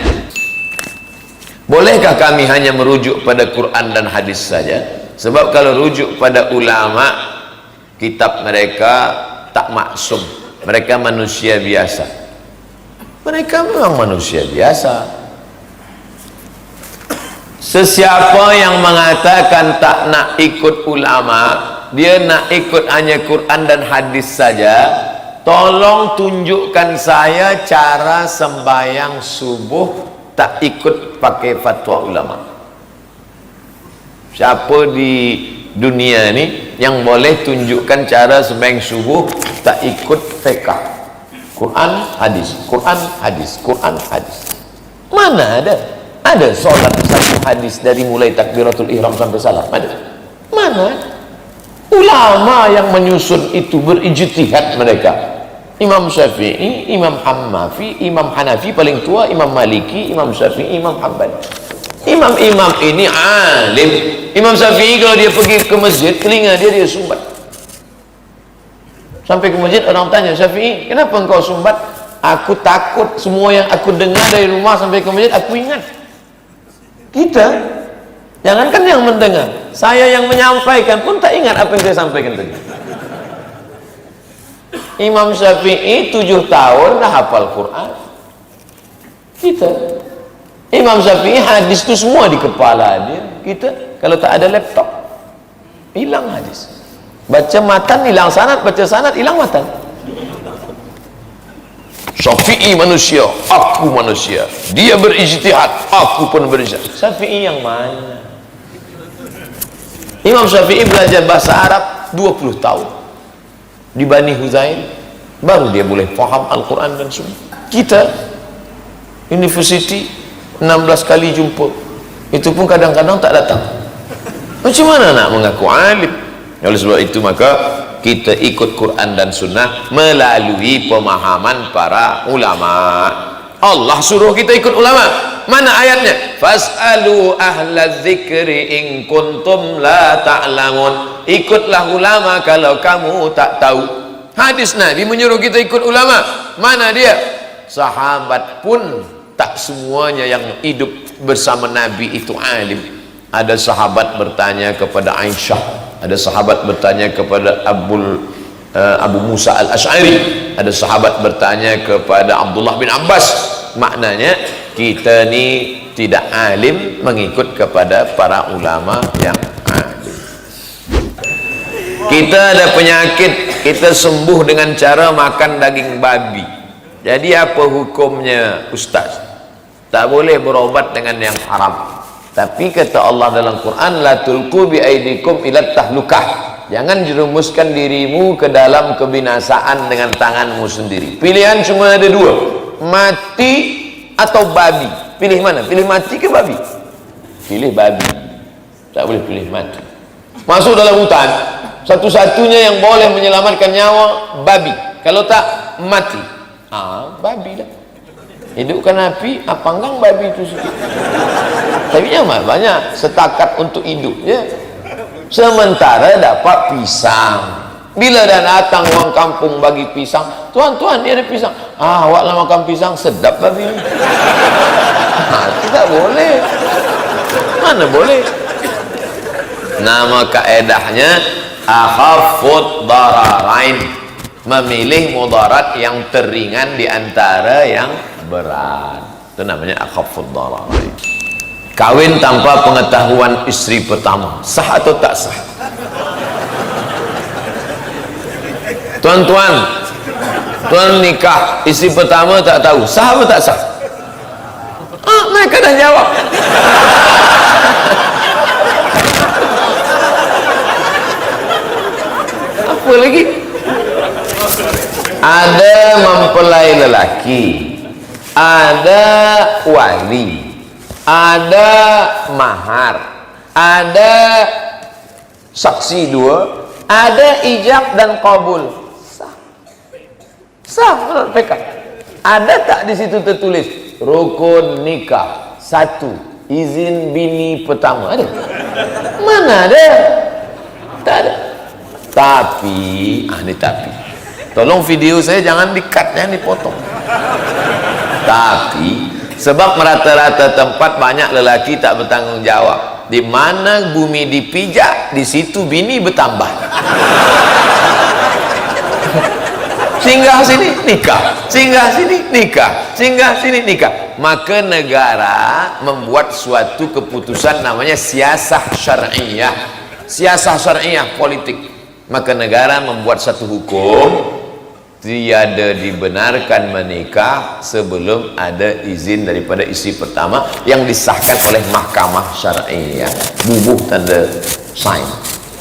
Bolehkah kami hanya merujuk pada Quran dan hadis saja? Sebab kalau rujuk pada ulama, kitab mereka tak maksum, mereka manusia biasa. Mereka memang manusia biasa. Sesiapa yang mengatakan tak nak ikut ulama, dia nak ikut hanya Quran dan hadis saja, tolong tunjukkan saya cara sembahyang subuh tak ikut pakai fatwa ulama. Siapa di dunia ni yang boleh tunjukkan cara sembahyang subuh tak ikut fiqh? Quran, hadis, Quran, hadis, Quran, hadis. Mana ada? Ada solat satu hadis dari mulai takbiratul ihram sampai salam? Ada? Mana? Ulama yang menyusun itu berijtihad mereka. Imam Syafi'i, Imam Hanafi, Imam Hanafi paling tua, Imam Maliki, Imam Syafi'i, Imam Hanbali. Imam-imam ini alim. Imam Syafi'i kalau dia pergi ke masjid, telinga dia sumbat. Sampai ke masjid orang tanya, Syafi'i, kenapa engkau sumbat? Aku takut semua yang aku dengar dari rumah sampai ke masjid aku ingat. Kita jangankan yang mendengar, saya yang menyampaikan pun tak ingat apa yang saya sampaikan tadi. Imam Syafi'i 7 tahun dah hafal Quran. Kita Imam Syafi'i hadis itu semua di kepala dia. Kita kalau tak ada laptop hilang hadis. Baca matan hilang sanad, baca sanad hilang matan. Syafi'i manusia, aku manusia. Dia berijtihad, aku pun berijtihad. Syafi'i yang mana? Imam Syafi'i belajar bahasa Arab 20 tahun di Bani Huzail, baru dia boleh faham Al-Quran dan Sunnah. Kita university 16 kali jumpa, itu pun kadang-kadang tak datang. Macam mana nak mengaku alim? Oleh sebab itu maka kita ikut Quran dan Sunnah melalui pemahaman para ulama. Allah suruh kita ikut ulama. Mana ayatnya? Fas'alu ahla dzikri in kuntum la ta'lamun. Ikutlah ulama kalau kamu tak tahu. Hadis Nabi menyuruh kita ikut ulama. Mana dia? Sahabat pun tak semuanya yang hidup bersama Nabi itu alim. Ada sahabat bertanya kepada Aisyah, ada sahabat bertanya kepada Abu Musa al-Ash'ari, ada sahabat bertanya kepada Abdullah bin Abbas. Maknanya kita ni tidak alim mengikut kepada para ulama yang alim. Kita ada penyakit, kita sembuh dengan cara makan daging babi. Jadi apa hukumnya Ustaz? Tak boleh berobat dengan yang haram. Tapi kata Allah dalam Quran, la tulqu bi aidikum ila tahlukah. Jangan jerumuskan dirimu ke dalam kebinasaan dengan tanganmu sendiri. Pilihan cuma ada 2, mati atau babi. Pilih mana? Pilih mati ke babi? Pilih babi. Tak boleh pilih mati. Masuk dalam hutan, satu-satunya yang boleh menyelamatkan nyawa babi. Kalau tak mati. Babi lah. Hidupkan api, panggang babi itu sikit. Tapi nyaman banyak setakat untuk hidup ya. Sementara dapat pisang. Bila dah datang orang kampung bagi pisang, tuan-tuan dia ada pisang. Awaklah makan pisang, sedap babi ni. Tidak boleh. Mana boleh? Nama kaedahnya akhafud dararain. memilih mudarat yang teringan di antara yang berat. Itu namanya akhafud dararain. Kawin tanpa pengetahuan istri pertama, sah atau tak sah? Tuan-tuan, tuan nikah istri pertama tak tahu, sah atau tak sah? Mereka dah jawab. Apa lagi? Ada mempelai lelaki, ada wali, ada mahar, ada saksi dua, ada ijab dan qabul. Sah menurut PK. Ada tak di situ tertulis rukun nikah 1, izin bini pertama? Ada? Mana ada? Tak ada. Tapi, ini tapi. Tolong video saya jangan di-cut, jangan dipotong. Tapi, sebab merata-rata tempat banyak lelaki tak bertanggung jawab. Di mana bumi dipijak, di situ bini bertambah. Singgah sini nikah, singgah sini nikah, singgah sini nikah. Maka negara membuat suatu keputusan namanya siasah syar'iyah. Siasah syar'iyah politik. Maka negara membuat satu hukum, tiada dibenarkan menikah sebelum ada izin daripada isteri pertama yang disahkan oleh mahkamah syar'iyah. Bubuh tanda sign.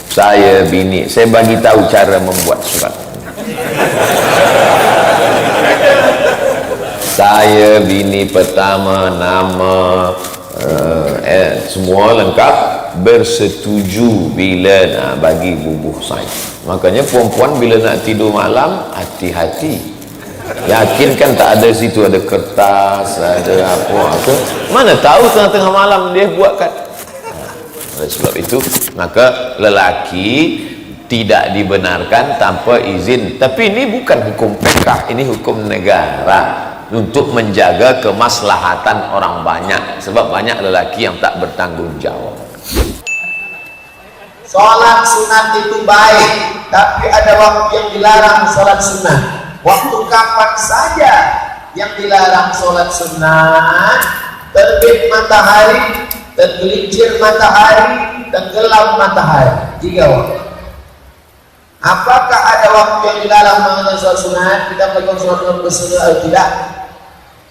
Saya bini, saya bagi tahu cara membuat surat. Saya bini pertama, nama semua lengkap, bersetuju bila bagi bubuh sign. Makanya perempuan bila nak tidur malam, hati-hati, yakinkan tak ada situ ada kertas, ada apa. Mana tahu tengah-tengah malam dia buatkan. Oleh sebab itu maka lelaki tidak dibenarkan tanpa izin. Tapi ini bukan hukum PK, ini hukum negara untuk menjaga kemaslahatan orang banyak, sebab banyak lelaki yang tak bertanggung jawab. Sholat sunat itu baik, tapi ada waktu yang dilarang sholat sunat. Waktu kapan saja yang dilarang sholat sunat? Terbit matahari, tergelincir matahari, tenggelam matahari. 3 waktu. Apakah ada waktu yang dilarang mengenai sholat sunat? Kita pegang sholat sunat bersunat atau tidak?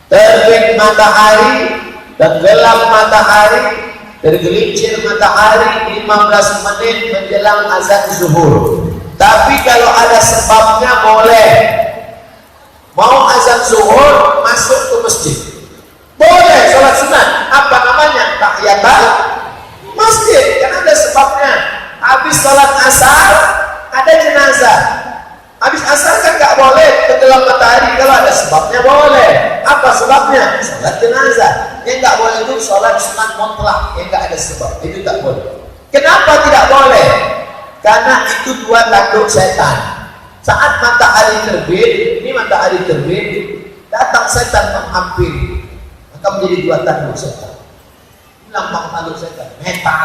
Terbit matahari, tenggelam matahari, tergelincir matahari 15 menit menjelang azan zuhur. Tapi kalau ada sebabnya boleh. Mau azan zuhur masuk ke masjid, boleh sholat sunat. Apa namanya? Tahiyatul masjid. Kan ada sebabnya. Habis sholat asar ada jenazah. Habis asar kan nggak boleh tenggelam matahari. Kalau ada sebabnya boleh. Apa sebabnya? Sholat jenazah. Yang nggak boleh itu sholat sunat mutlak yang nggak ada sebab, itu tak boleh. Kenapa tidak boleh? Karena itu 2 tanduk setan. Saat matahari terbit, ini matahari terbit, datang setan menghampiri, maka menjadi 2 tanduk setan. Ini lambang tanduk setan, meta.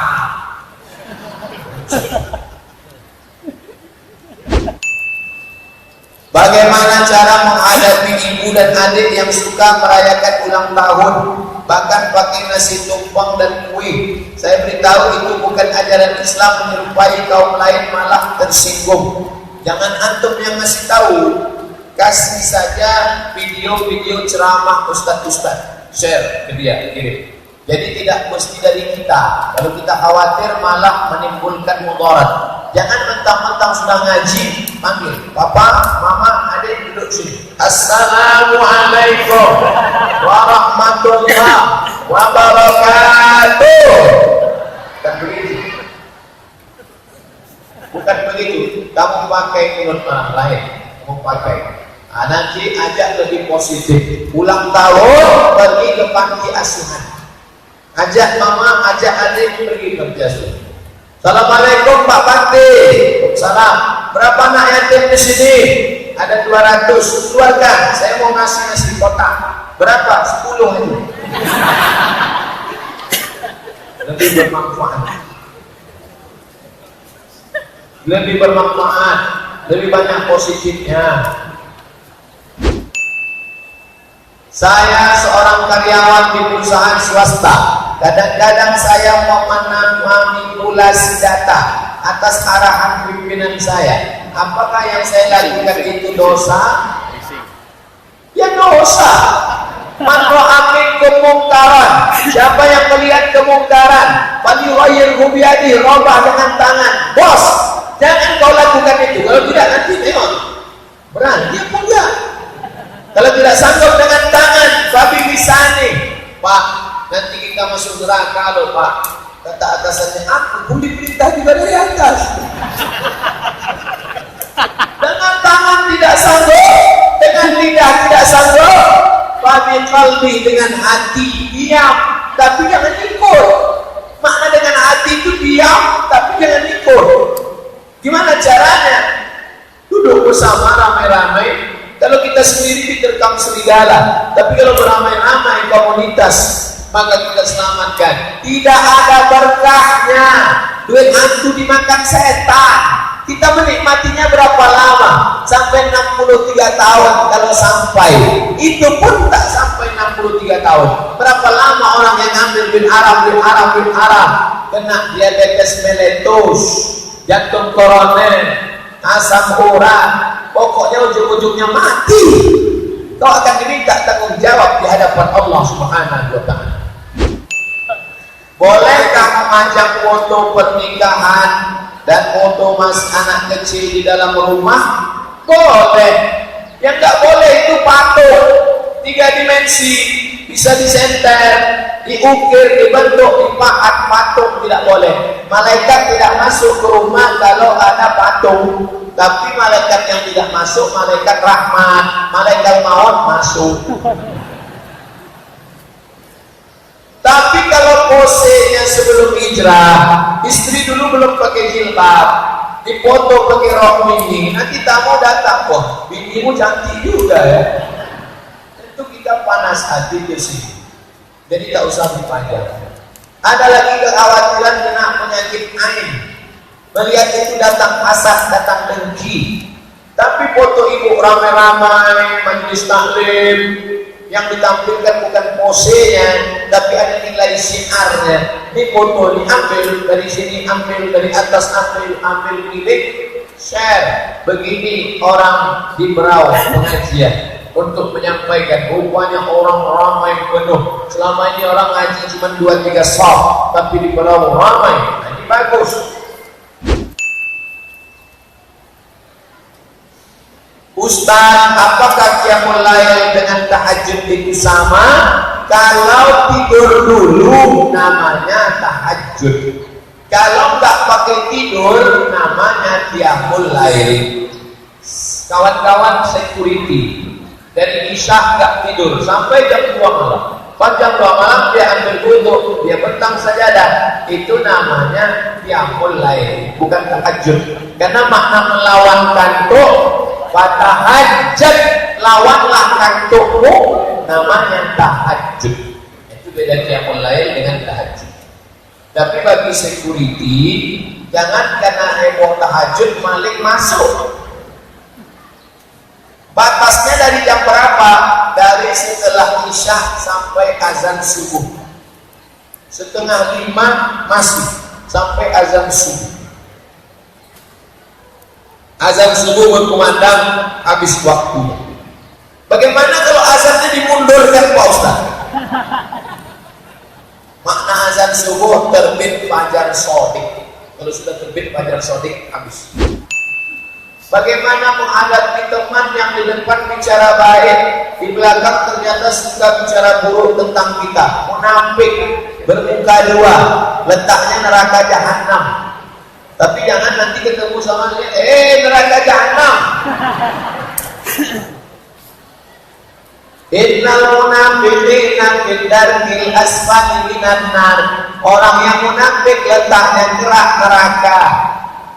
Bagaimana cara menghadapi ibu dan adik yang suka merayakan ulang tahun, bahkan pakai nasi tumpeng dan kue? Saya beritahu itu bukan ajaran Islam, menyerupai kaum lain malah tersinggung. Jangan antum yang ngasih tahu, kasih saja video-video ceramah ustaz-ustaz, share ke dia, kirim. Jadi tidak mesti dari kita. Kalau kita khawatir malah menimbulkan mudarat. Jangan mentang-mentang sudah ngaji, panggil papa, mama, adik duduk sini. Assalamualaikum warahmatullahi wabarakatuh. Bukan begitu. Bukan begitu. Kamu pakai mulut orang lain. Kamu pakai. Nanti ajak lebih positif. Ulang tahun pergi ke panti asuhan. Ajak mama, ajak adik pergi kerja sudah. Assalamualaikum Pak Panti. Salam. Berapa anak yatim di sini? Ada 200. Keluarga. Saya mau ngasih nasi kotak. Berapa? 10 itu. Lebih bermanfaat. Lebih bermanfaat. lebih banyak positifnya. Saya seorang karyawan di perusahaan swasta. Kadang-kadang saya memanipulasi data atas arahan pimpinan saya. Apakah yang saya lakukan itu dosa? Ya dosa. Man ra'a minkum mungkaran, siapa yang melihat kemungkaran, falyughayyirhu biyadihi, rubah dengan tangan. Bos, jangan kau lakukan itu. Kalau tidak nanti tengok berani apa enggak. Kalau tidak sanggup dengan tangan, babi lisani. Pak, nanti kita masuk neraka loh Pak. Kata atasannya, aku pun diperintah juga dari atas. Dengan tangan tidak sanggup, dengan lidah tidak sanggup, babi kalbi, dengan hati diam, tapi jangan ikut. Makna dengan hati itu diam, tapi jangan ikut. Gimana caranya? Duduk bersama ramai-ramai. Kalau kita sendiri diterkam serigala, tapi kalau beramai-ramai komunitas, maka kita selamatkan. Tidak ada berkahnya. Duit hantu dimakan setan. Kita menikmatinya berapa lama? Sampai 63 tahun kalau sampai. Itu pun tak sampai 63 tahun. Berapa lama orang yang ambil bin Arab kena diabetes meletus, jantung koroner, asam urat, pokoknya ujung-ujungnya mati. Kau akan diminta tanggung jawab di hadapan Allah Subhanahu wa ta'ala. Bolehkah memajang foto pernikahan dan foto anak kecil di dalam rumah? Boleh. Yang tak boleh itu patung 3 dimensi, bisa disenter, diukir, dibentuk, dipahat. Patung tidak boleh. Malaikat tidak masuk ke rumah kalau ada patung. Tapi malaikat yang tidak masuk, malaikat rahmat, malaikat maut masuk. Tapi kalau posenya sebelum hijrah, istri dulu belum pakai jilbab, dipoto pakai rok mini, nanti tamu datang, wah binimu cantik juga ya. Itu kita panas hati di sini. Jadi tak usah dipajang. Ada lagi kekhawatiran kena penyakit ain. Melihat itu datang hasad, datang dengki. Tapi foto ibu ramai-ramai, majelis taklim, yang ditampilkan bukan posenya, tapi ada nilai syiarnya. Ini foto diambil dari sini, ambil dari atas, ambil milik, share. Begini orang di Berau pengajian untuk menyampaikan, rupanya orang ramai penuh. Selama ini orang ngaji cuma 2-3 shaf, tapi di Berau ramai. Nah, ini bagus. Ustaz, apakah qiyamul lail dengan tahajud itu sama? Kalau tidur dulu namanya tahajud. Kalau nggak pakai tidur namanya qiyamul lail. Kawan-kawan security dari isya nggak tidur sampai jam 2 malam. Pas jam 2 malam dia ambil wudu, dia bentang sajadah. Itu namanya qiyamul lail, bukan tahajud. Karena makna melawan kantuk, fatahajjat, lawanlah kantukmu, namanya tahajud. Itu beda qiyamul lail dengan tahajud. Tapi bagi security, jangan karena heboh tahajud maling masuk. Batasnya dari jam berapa? Dari setelah isya sampai azan subuh. 4:30 masih sampai azan subuh. Azan subuh berkumandang, habis waktunya. Bagaimana kalau azannya dimundurkan Pak Ustaz? Makna azan subuh terbit fajar shadiq. Kalau sudah terbit fajar shadiq, habis. Bagaimana menghadapi teman yang di depan bicara baik, di belakang ternyata suka bicara buruk tentang kita, munafik, bermuka dua, letaknya neraka jahanam. Tapi jangan nanti ketemu sama dia, neraka jahanam. Innal munafiqina fid darkil asfali minan nar. Orang yang munafik letaknya kerak neraka.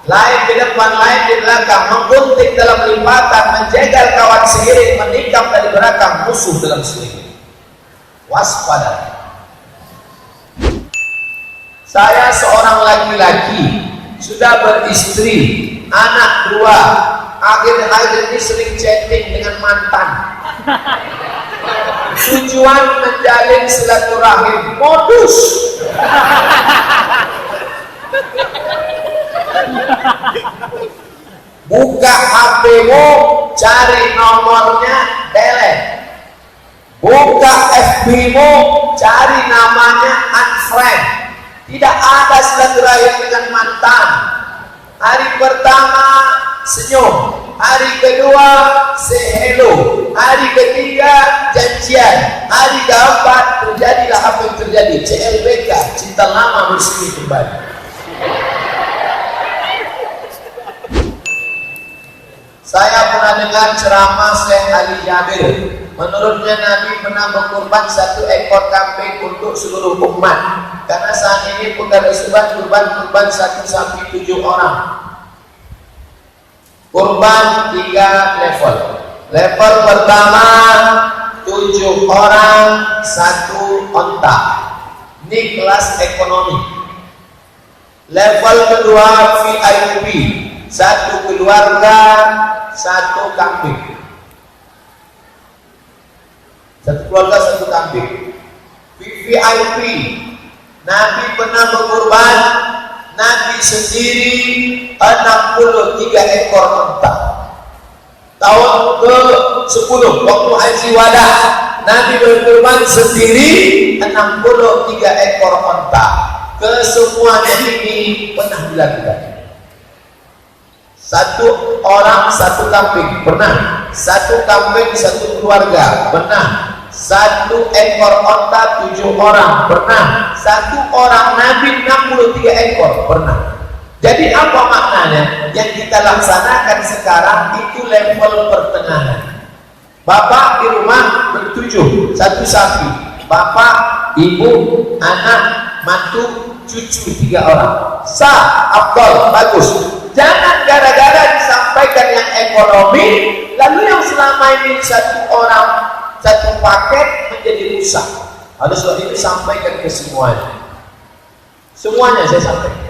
Lain di depan, lain di belakang, menggunting dalam lipatan, menjegal kawan seiring, menikam dari belakang musuh dalam selimut. Waspada. Saya seorang laki-laki, sudah beristri, anak 2, agen-agen ini sering chatting dengan mantan. Tujuan menjalin silaturahim, modus. Buka HP-mu, cari nomornya, delete. Buka FB-mu, cari namanya, unfriend. Tidak ada silaturahim dengan mantan. Hari pertama senyum, hari kedua say hello, hari ketiga janjian, hari keempat terjadilah apa yang terjadi, CLBK, cinta lama bersemi kembali. Saya pernah dengar ceramah Syekh Ali Jabir. Menurutnya Nabi pernah berkurban 1 ekor kambing untuk seluruh umat. Karena saat ini pegawai Subhan kurban 1 sapi 7 orang. Kurban 3 level. Level pertama 7 orang 1 onta. Ini kelas ekonomi. Level kedua VIP, 1 keluarga 1 kambing. 1 keluarga 1 kambing. VIP, Nabi pernah berkurban, Nabi sendiri 63 ekor onta. Tahun ke-10 waktu haji wada, Nabi berkurban sendiri 63 ekor onta. Kesemuanya ini pernah dilakukan. 1 orang 1 kambing pernah, 1 kambing 1 keluarga pernah, 1 ekor onta 7 orang pernah, 1 orang Nabi 63 ekor pernah. Jadi apa maknanya? Yang kita laksanakan sekarang itu level pertengahan. Bapak di rumah ber-7, 1 sapi, bapak, ibu, anak, mantu, cucu 3 orang. Sah, afdal, bagus. Jangan gara-gara disampaikan yang ekonomi, lalu yang selama ini 1 orang 1 paket menjadi rusak. Oleh sebab itu sampaikan ke semuanya. Semuanya saya sampaikan.